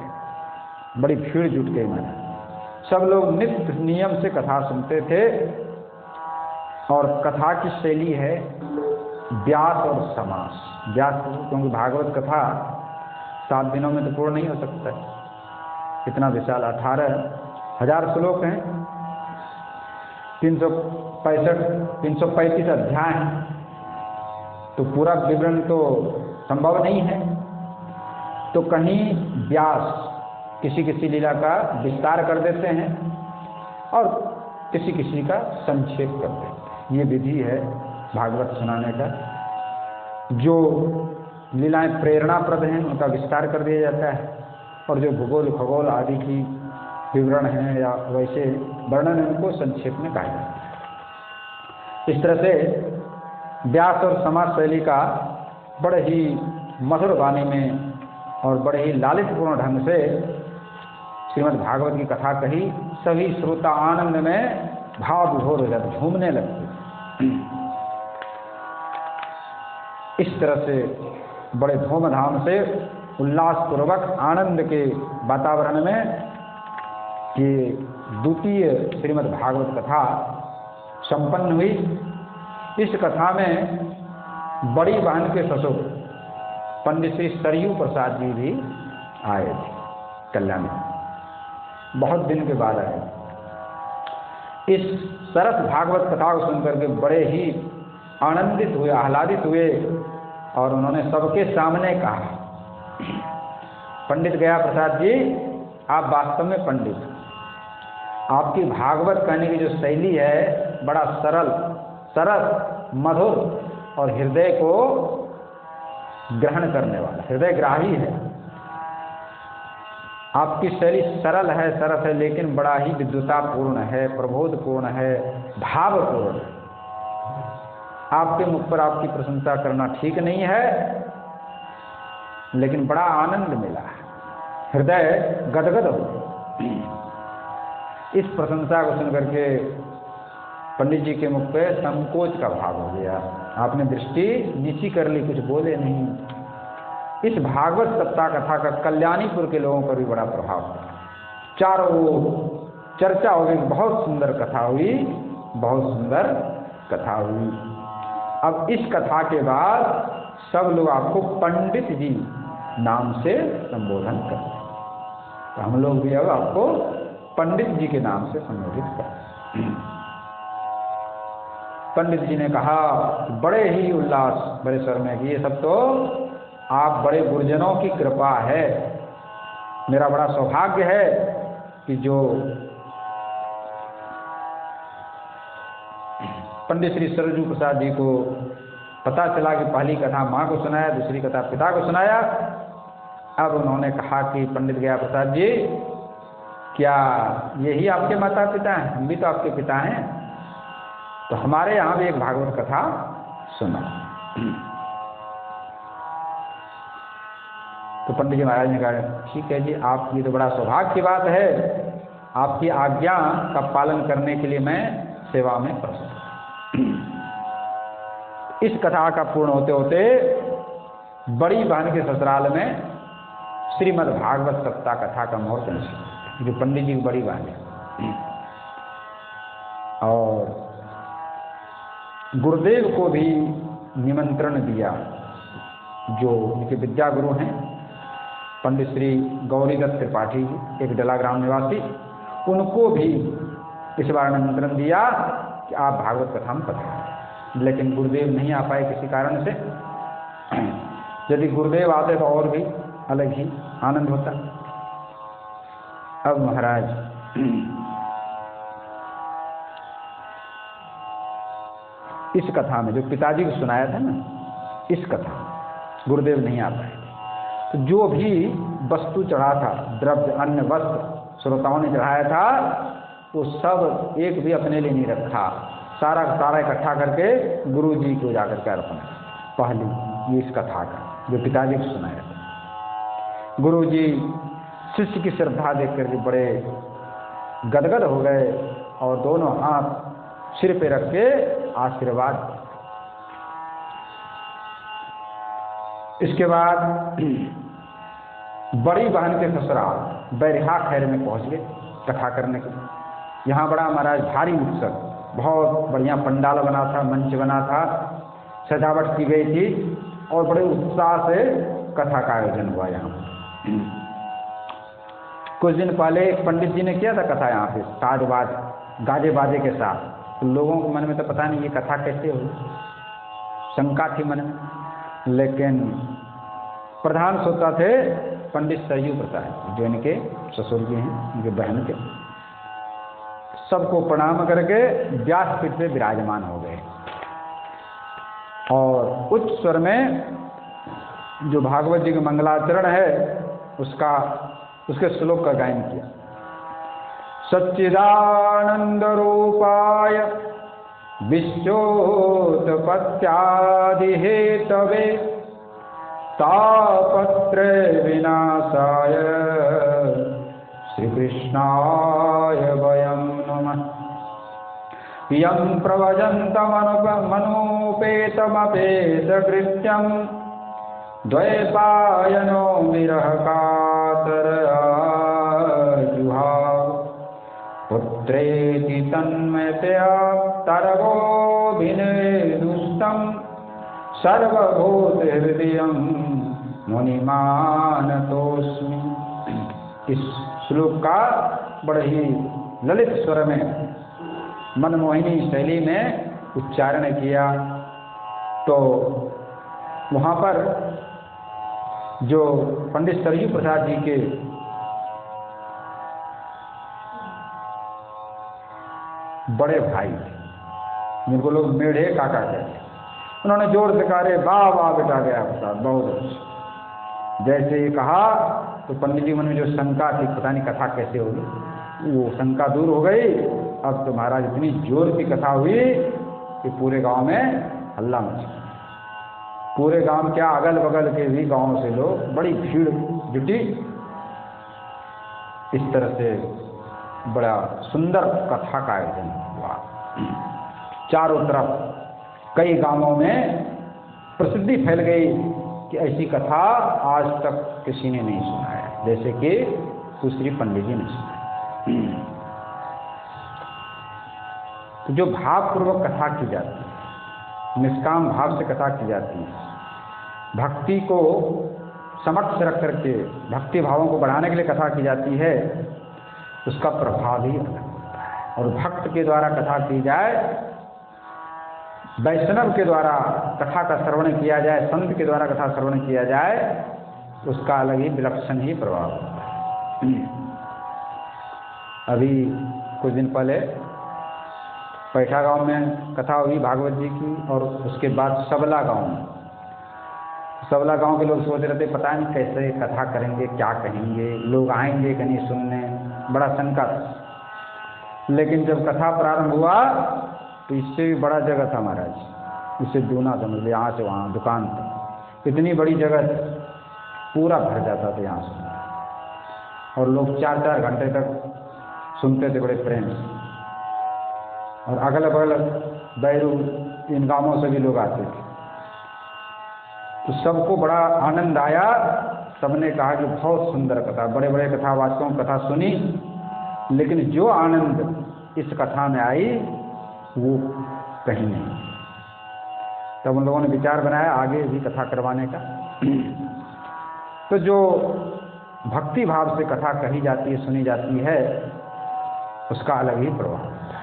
बड़ी भीड़ जुट गई। मैंने सब लोग नित्य नियम से कथा सुनते थे, और कथा की शैली है व्यास और समास। व्यास क्योंकि भागवत कथा 7 दिनों में तो पूर्ण नहीं हो सकता है, इतना विशाल 18,000 श्लोक हैं, 335 अध्याय हैं, तो पूरा विवरण तो संभव नहीं है। तो कहीं व्यास किसी किसी लीला का विस्तार कर देते हैं और किसी किसी का संक्षेप कर देते हैं। ये विधि है भागवत सुनाने का। जो लीलाएं प्रेरणाप्रद हैं उनका विस्तार कर दिया जाता है, और जो भूगोल खगोल आदि की विवरण हैं या वैसे वर्णन है उनको संक्षेप में कहा जाता है। इस तरह से व्यास और समास शैली का बड़े ही मधुर वाणी में और बड़े ही लालित्यपूर्ण ढंग से श्रीमद् भागवत की कथा कही। सभी श्रोता आनंद में भाव विभोर हो जाते, झूमने लगते। इस तरह से बड़े धूमधाम से उल्लासपूर्वक आनंद के वातावरण में ये द्वितीय श्रीमद् भागवत कथा संपन्न हुई। इस कथा में बड़ी बहन के ससुर पंडित श्री सरयू प्रसाद जी भी आए थे कल्याण में, बहुत दिन के बाद आए। इस सरस भागवत कथा को सुनकर के बड़े ही आनंदित हुए, आह्लादित हुए, और उन्होंने सबके सामने कहा, पंडित गया प्रसाद जी, आप वास्तव में पंडित, आपकी भागवत कहने की जो शैली है बड़ा सरल, सरस, मधुर और हृदय को ग्रहण करने वाला, हृदय ग्राही है। आपकी शैली सरल है, सरस है, लेकिन बड़ा ही विद्वतापूर्ण है, प्रबोधपूर्ण है, भावपूर्ण है। आपके मुख पर आपकी प्रशंसा करना ठीक नहीं है, लेकिन बड़ा आनंद मिला, हृदय गदगद हो। इस प्रशंसा को सुनकर के पंडित जी के मुख पे संकोच का भाव हो गया। आपने दृष्टि नीची कर ली, कुछ बोले नहीं। इस भागवत सप्ताह कथा का कल्याणीपुर के लोगों पर भी बड़ा प्रभाव पड़ा। चारों ओर चर्चा हो गई, बहुत सुंदर कथा हुई, बहुत सुंदर कथा हुई। अब इस कथा के बाद सब लोग आपको पंडित जी नाम से संबोधन करते हैं, तो हम लोग भी अब आपको पंडित जी के नाम से संबोधित करते हैं। पंडित जी ने कहा, बड़े ही उल्लास बड़े स्वर में कि ये सब तो आप बड़े गुरुजनों की कृपा है, मेरा बड़ा सौभाग्य है कि जो पंडित श्री सरयू प्रसाद जी को पता चला कि पहली कथा माँ को सुनाया, दूसरी कथा पिता को सुनाया। अब उन्होंने कहा कि पंडित गया प्रसाद जी, क्या यही आपके माता पिता हैं? हम भी तो आपके पिता हैं, तो हमारे यहाँ भी एक भागवत कथा सुना। तो पंडित जी महाराज ने कहा, ठीक है जी, आपकी तो बड़ा सौभाग्य की बात है, आपकी आज्ञा का पालन करने के लिए मैं सेवा में प्रस्तुत। इस कथा का पूर्ण होते होते बड़ी बहन के ससुराल में श्रीमद् भागवत सप्ताह कथा का मुहूर्त निश्चित, जो पंडित जी की बड़ी बहन है। और गुरुदेव को भी निमंत्रण दिया, जो उनके विद्या गुरु हैं पंडित श्री गौरीदत्त त्रिपाठी जी, एक डलाग्राम निवासी, उनको भी इस बार निमंत्रण दिया कि आप भागवत कथा में पधारें। लेकिन गुरुदेव नहीं आ पाए किसी कारण से। यदि गुरुदेव आते तो और भी अलग ही आनंद होता। अब महाराज इस कथा में जो पिताजी को सुनाया था ना, इस कथा गुरुदेव नहीं आ पाए, तो जो भी वस्तु चढ़ा था, द्रव्य, अन्न, वस्त्र श्रोताओं ने चढ़ाया था, वो सब एक भी अपने लिए नहीं रखा, सारा सारा इकट्ठा करके गुरु जी को जाकर के अर्पण। पहली ये इस कथा का जो पिताजी को सुनाया था। गुरु जी शिष्य की श्रद्धा देख करके बड़े गदगद हो गए और दोनों हाथ सिर पे रख के आशीर्वाद। इसके बाद बड़ी बहन के ससुराल बैरिहा खैर में पहुंच गए कथा करने के लिए। यहाँ बड़ा महाराज भारी उत्सव, बहुत बढ़िया पंडाल बना था, मंच बना था, सजावट की गई थी और बड़े उत्साह से कथा का आयोजन हुआ यहाँ। कुछ दिन पहले एक पंडित जी ने किया था कथा यहाँ पे साज गाजे बाजे के साथ। तो लोगों के मन में तो पता नहीं ये कथा कैसे हुई, शंका थी मन में। लेकिन प्रधान श्रोता थे पंडित सरयू प्रसाद, जो इनके ससुर जी हैं, इनके बहन के। सबको प्रणाम करके व्यासपीठ पे विराजमान हो गए और उच्च स्वर में जो भागवत जी का मंगलाचरण है उसके श्लोक का गायन किया। सच्चिदानंद रूपाय विश्वोत्पत्त्यादि हेतवे तापत्रय विनाशाय श्री कृष्णाय वयं नमः। यं प्रव्रजन्तमनुपेतमपेतकृत्यं द्वैपायनो विरहकातरजुहाव पुत्रेति तन्मयतया तरवोऽभिनेदुष्टं सर्वभूतहृदयं मुनिमानतोऽस्मि। इस श्लोक का बड़े ही ललित स्वर में मनमोहिनी शैली में उच्चारण किया। तो वहाँ पर जो पंडित सरयू प्रसाद जी के बड़े भाई जिनको लोग मेढ़े काका कहते, उन्होंने जोर से कहा, रे वाह वाह बेटा गया प्रसाद, बहुत अच्छा। जैसे ये कहा तो पंडित जी मन में जो शंका थी पता नहीं कथा कैसे होगी, वो शंका दूर हो गई। अब तो महाराज इतनी जोर की कथा हुई कि पूरे गांव में हल्ला मचा। पूरे गांव क्या, अगल बगल के भी गांवों से लोग, बड़ी भीड़ जुटी। इस तरह से बड़ा सुंदर कथा का आयोजन हुआ। चारों तरफ कई गांवों में प्रसिद्धि फैल गई कि ऐसी कथा आज तक किसी ने नहीं सुनाया, जैसे कि सुश्री पंडित जी ने सुनाया। तो जो भावपूर्वक कथा की जाती है, निष्काम भाव से कथा की जाती है, भक्ति को समक्ष रख करके भक्ति भावों को बढ़ाने के लिए कथा की जाती है, उसका प्रभाव ही अलग होता है। और भक्त के द्वारा कथा की जाए, वैष्णव के द्वारा कथा का श्रवण किया जाए, संत के द्वारा कथा श्रवण किया जाए, उसका अलग ही विलक्षण ही प्रभाव होता है। अभी कुछ दिन पहले पैठा गांव में कथा हुई भागवत जी की, और उसके बाद सबला गांव के लोग सोच रहे थे पता नहीं कैसे कथा करेंगे, क्या कहेंगे, लोग आएंगे कि नहीं सुनने, बड़ा शंका था। लेकिन जब कथा प्रारंभ हुआ तो इससे भी बड़ा जगह था महाराज, इससे दूना समझ लो, यहाँ से वहाँ दुकान तक इतनी बड़ी जगह थी, पूरा भर जाता था यहाँ से, और लोग 4-4 घंटे तक सुनते थे बड़े प्रेम से। और अगल बगल बैरू इन गांवों से भी लोग आते थे। तो सबको बड़ा आनंद आया, सबने कहा कि बहुत सुंदर कथा, बड़े बड़े कथावाचकों की कथा सुनी, लेकिन जो आनंद इस कथा में आई वो कहीं नहीं। तब उन लोगों ने विचार बनाया आगे भी कथा करवाने का। तो जो भक्ति भाव से कथा कही जाती है, सुनी जाती है, उसका अलग ही प्रभाव होता है।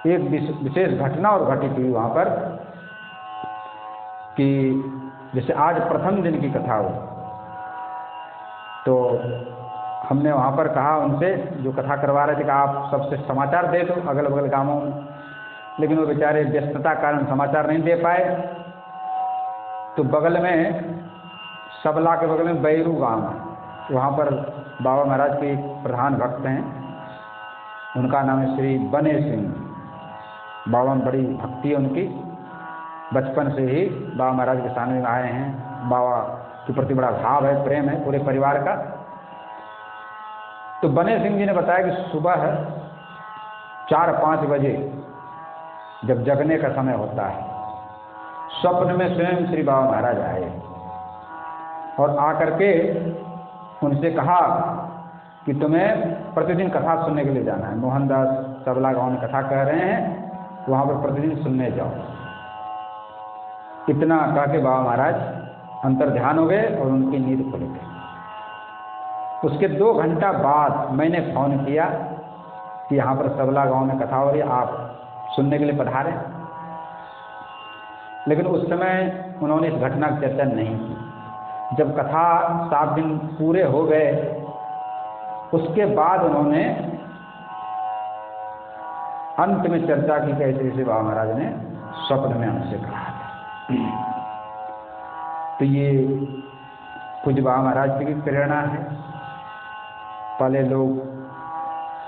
एक विशेष घटना और घटित हुई वहाँ पर कि जैसे आज प्रथम दिन की कथा हो, तो हमने वहाँ पर कहा उनसे, जो कथा करवा रहे थे, कि आप सबसे समाचार दे दो अगल बगल गांवों में, लेकिन वो बेचारे व्यस्तता कारण समाचार नहीं दे पाए। तो बगल में सबला के बगल में बैरू गांव है, वहाँ पर बाबा महाराज के एक प्रधान भक्त हैं, उनका नाम है श्री बने सिंह। बाबा में बड़ी भक्ति है उनकी, बचपन से ही बाबा महाराज के सामने में आए हैं, बाबा के प्रति बड़ा भाव है, प्रेम है पूरे परिवार का। तो बने सिंह जी ने बताया कि सुबह 4-5 बजे जब जगने का समय होता है, स्वप्न में स्वयं श्री बाबा महाराज आए और आकर के उनसे कहा कि तुम्हें प्रतिदिन कथा सुनने के लिए जाना है। मोहनदास सबला गांव में कथा कह रहे हैं, वहाँ पर प्रतिदिन सुनने जाओ। इतना कह के बाबा महाराज अंतर ध्यान हो गए और उनकी नींद खुल गई। उसके 2 घंटा बाद मैंने फ़ोन किया कि यहाँ पर सबला गांव में कथा हो रही है, आप सुनने के लिए पधारें। लेकिन उस समय उन्होंने इस घटना की चर्चा नहीं की। जब कथा 7 दिन पूरे हो गए उसके बाद उन्होंने अंत में चर्चा की कैसे जैसे बाबा महाराज ने स्वप्न में हमसे कहा। तो ये कुछ बाबा महाराज की भी प्रेरणा है। पहले लोग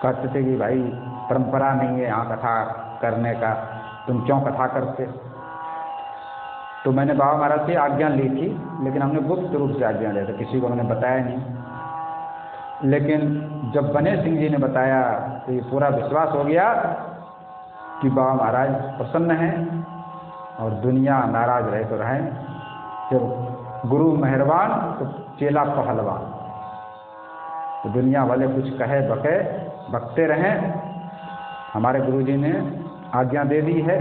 कहते थे कि भाई परंपरा नहीं है यहाँ कथा करने का, तुम क्यों कथा करते। तो मैंने बाबा महाराज से आज्ञा ली थी, लेकिन हमने गुप्त रूप से आज्ञा लिया था, किसी को मैंने बताया नहीं। लेकिन जब बने सिंह जी ने बताया तो ये पूरा विश्वास हो गया कि बाबा महाराज प्रसन्न हैं और दुनिया नाराज रहे तो रहे। जब गुरु मेहरबान तो चेला पहलवान, तो दुनिया वाले कुछ कहे बकते रहें। हमारे गुरु जी ने आज्ञा दे दी है,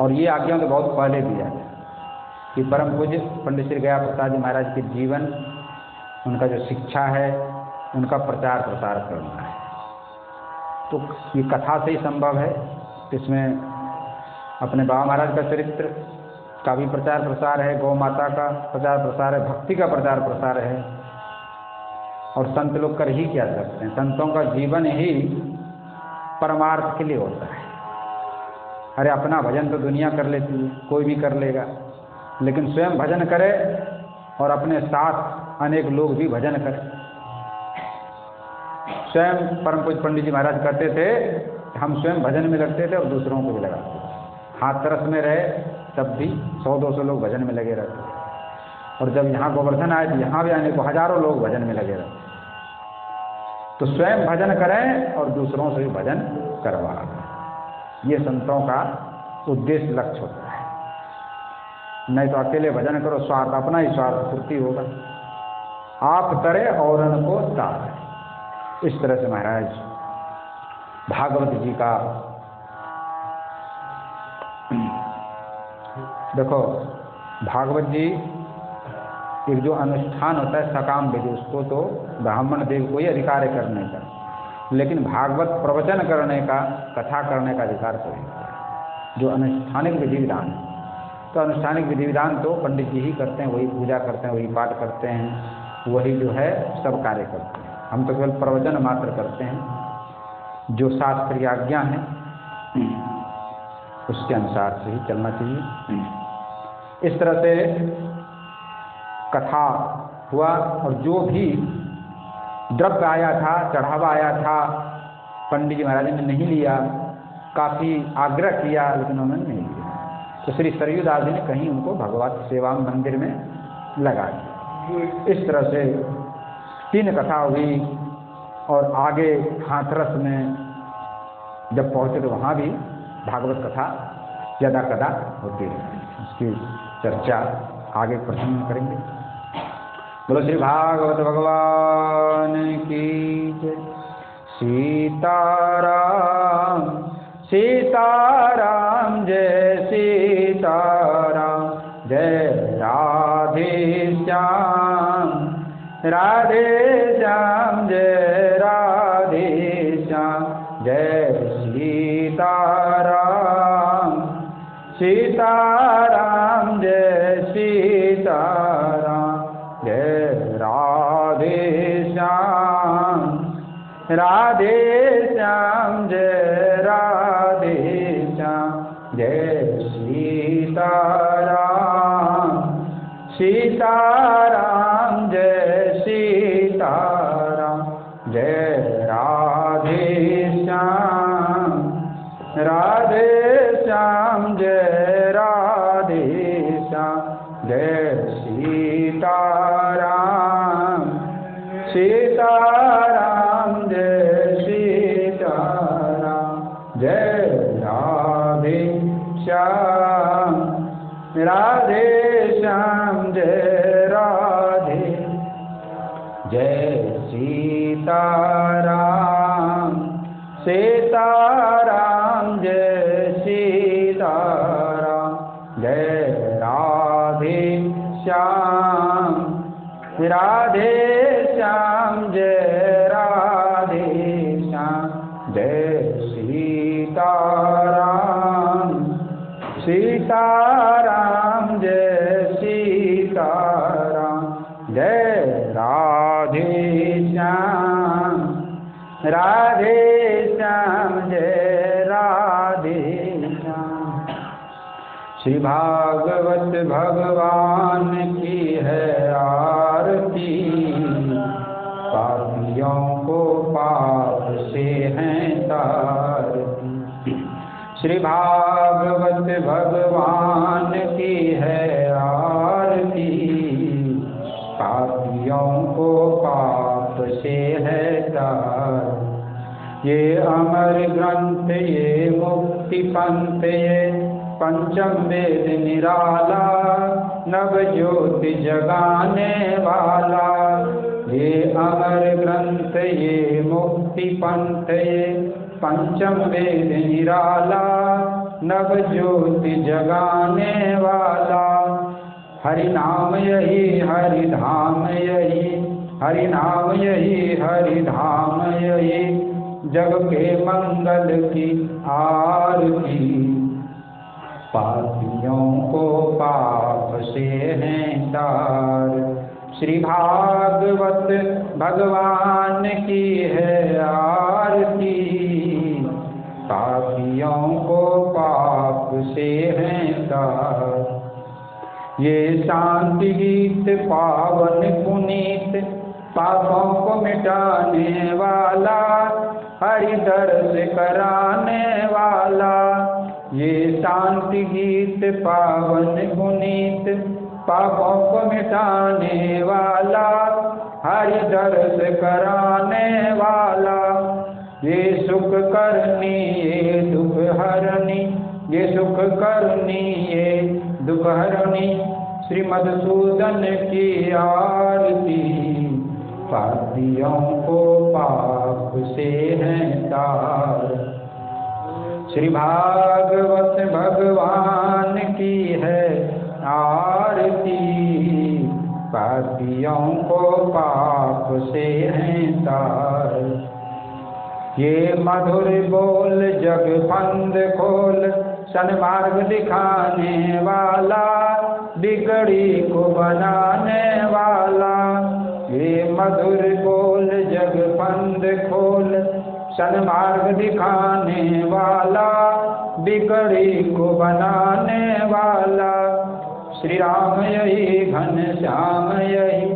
और ये आज्ञा तो बहुत पहले दिया है कि परम पूज्य पंडित श्री गया प्रसाद जी महाराज के जीवन, उनका जो शिक्षा है, उनका प्रचार प्रसार करना है। तो ये कथा से ही संभव है। इसमें अपने बाबा महाराज का चरित्र का भी प्रचार प्रसार है, गौ माता का प्रचार प्रसार है, भक्ति का प्रचार प्रसार है। और संत लोग कर ही क्या सकते हैं, संतों का जीवन ही परमार्थ के लिए होता है। अरे अपना भजन तो दुनिया कर लेती है, कोई भी कर लेगा, लेकिन स्वयं भजन करे और अपने साथ अनेक लोग भी भजन करें। स्वयं परम पूज्य पंडित जी महाराज कहते थे हम स्वयं भजन में लगते थे और दूसरों को भी लगाते थे। हाथ तरस में रहे तब भी 100-200 लोग भजन में लगे रहते थे, और जब यहाँ गोवर्धन आए तो यहाँ भी आने को हजारों लोग भजन में लगे रहते। तो स्वयं भजन करें और दूसरों से भी भजन करवाएं, ये संतों का उद्देश्य लक्ष्य होता है। नहीं तो अकेले भजन करो, स्वार्थ अपना ही स्वार्थ पूर्ति होगा। आप तरे औरन को तारे, इस तरह से महाराज भागवत जी का देखो, भागवत जी एक जो अनुष्ठान होता है सकाम विधि, उसको तो ब्राह्मण देव को ही अधिकार है करने का, लेकिन भागवत प्रवचन करने का, कथा करने का अधिकार कोई नहीं। जो अनुष्ठानिक विधि विधान है, तो अनुष्ठानिक विधि विधान तो पंडित जी ही करते हैं, वही पूजा करते हैं, वही पाठ करते हैं, वही जो है सब कार्य करते हैं। हम तो केवल प्रवचन मात्र करते हैं। जो शास्त्रीय आज्ञा है उसके अनुसार से ही चलना चाहिए। इस तरह से कथा हुआ, और जो भी द्रव्य आया था, चढ़ावा आया था, पंडित जी महाराज ने नहीं लिया। काफ़ी आग्रह किया लेकिन उन्होंने नहीं लिया। तो श्री सरयू दास जी ने कहीं उनको भगवत सेवा मंदिर में लगा दिया। इस तरह से 3 कथा हुई, और आगे हाथरस में जब पहुँचे तो वहाँ भी भागवत कथा यदा कदा होती रहती है। उसकी चर्चा आगे प्रसंग में करेंगे। बोलो श्री भागवत भगवान की जय। सीताराम सीताराम जय सीताराम, जय राधे श्याम राधे श्याम, जय राधे श्याम, जय सीताराम सीताराम, जय सीताराम, जय राधे श्याम राधे श्याम, जय राधे श्याम, जय सीताराम सीताराम, जय सीताराम, जय राधे श्याम राधे श्याम, जय राधे श्याम, जय सीताराम सीताराम, जय सीताराम, जय राधे श्याम राधे श्याम, जय राधे, जय सीताराम सीताराम जय सीताराम, जय राधे श्याम, राधे श्याम जय राधे श्याम, जय सीताराम, सीताराम जय सीताराम, जय राधे श्याम, राधे श्याम जय राधे श्याम। श्री भागवत भगवान की है आरती, पापियों को पाप से हैं तारती। श्री भागवत भगवान की है आरती, पापियों को पाप से है तार। ये अमर ग्रंथ ये मुक्ति पंथ ये पंचम वेद निराला, नव ज्योति जगाने वाला। ये अमर ग्रंथ ये मुक्ति पंथ ये पंचम वेद निराला, नव ज्योति जगाने वाला। हरि नाम यही हरि धाम यही, हरि नाम यही हरि धाम यही, जग के मंगल की आरती। पापियों को पाप से हैं तार, श्री भागवत भगवान की है आरती। पापियों को पाप से हैं तार। ये शांति गीत पावन पुनीत, पापों को मिटाने वाला, हरि दर्श कराने वाला। ये शांति गीत पावन पुनीत, पापों को मिटाने वाला, हरि दर्श कराने वाला। ये सुख करनी ये दुख हरनी, ये सुख करनी ये दुख हरनी, श्री मधुसूदन की आरती। पापियों को पाप से हैं तार, श्री भागवत भगवान की है आरती। पापियों को पाप से हैं तार। ये मधुर बोल जग फंद खोल, सन्मार्ग दिखाने वाला, बिगड़ी को बनाने वाला। ये मधुर बोल जग फंद खोल, सन्मार्ग दिखाने वाला, बिगड़ी को बनाने वाला। श्री राम यही घन श्याम यही,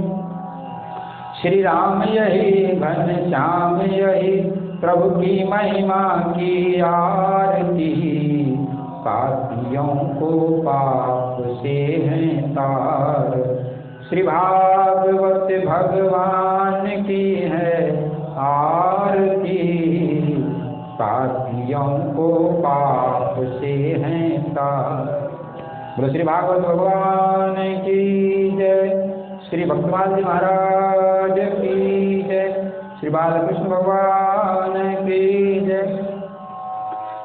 श्री राम यही घन श्याम यही, प्रभु की महिमा की आरती। पापियों को पाप से हैं तार, श्री भागवत भगवान की है आरती। पापियों को पाप से हैं तार। बोलो श्री भागवत भगवान की जय, श्री भक्तमाल जी महाराज की जय, श्री बालकृष्ण भगवान की जय,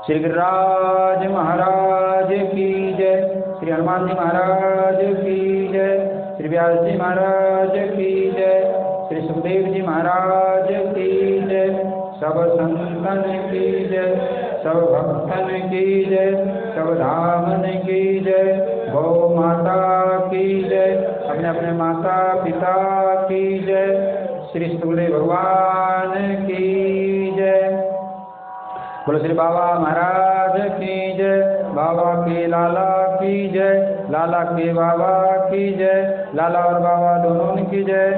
श्री गिरिराज महाराज की जय, श्री हनुमान जी महाराज की जय, श्री व्यास जी महाराज की जय, श्री सुखदेव जी महाराज की जय, सब संतन की जय, सब भक्तन की जय, सब धामन की जय, गौ माता की जय, अपने अपने माता पिता की जय, श्री सुखदेव भगवान की जय। बोलो श्री बाबा महाराज की जय, बाबा के लाला की जय, लाला के बाबा की जय, लाला और बाबा दोनों की जय।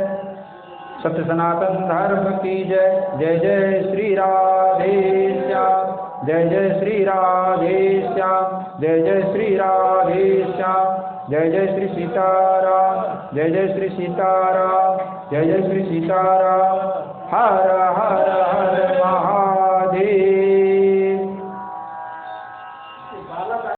सत्य सनातन धर्म की जय। जय जय श्री राधे श्याम, जय जय श्री राधे श्याम, जय जय श्री राधे श्याम, जय जय श्री सीताराम, जय जय श्री सीताराम, जय जय श्री सीताराम। हर हर हर महा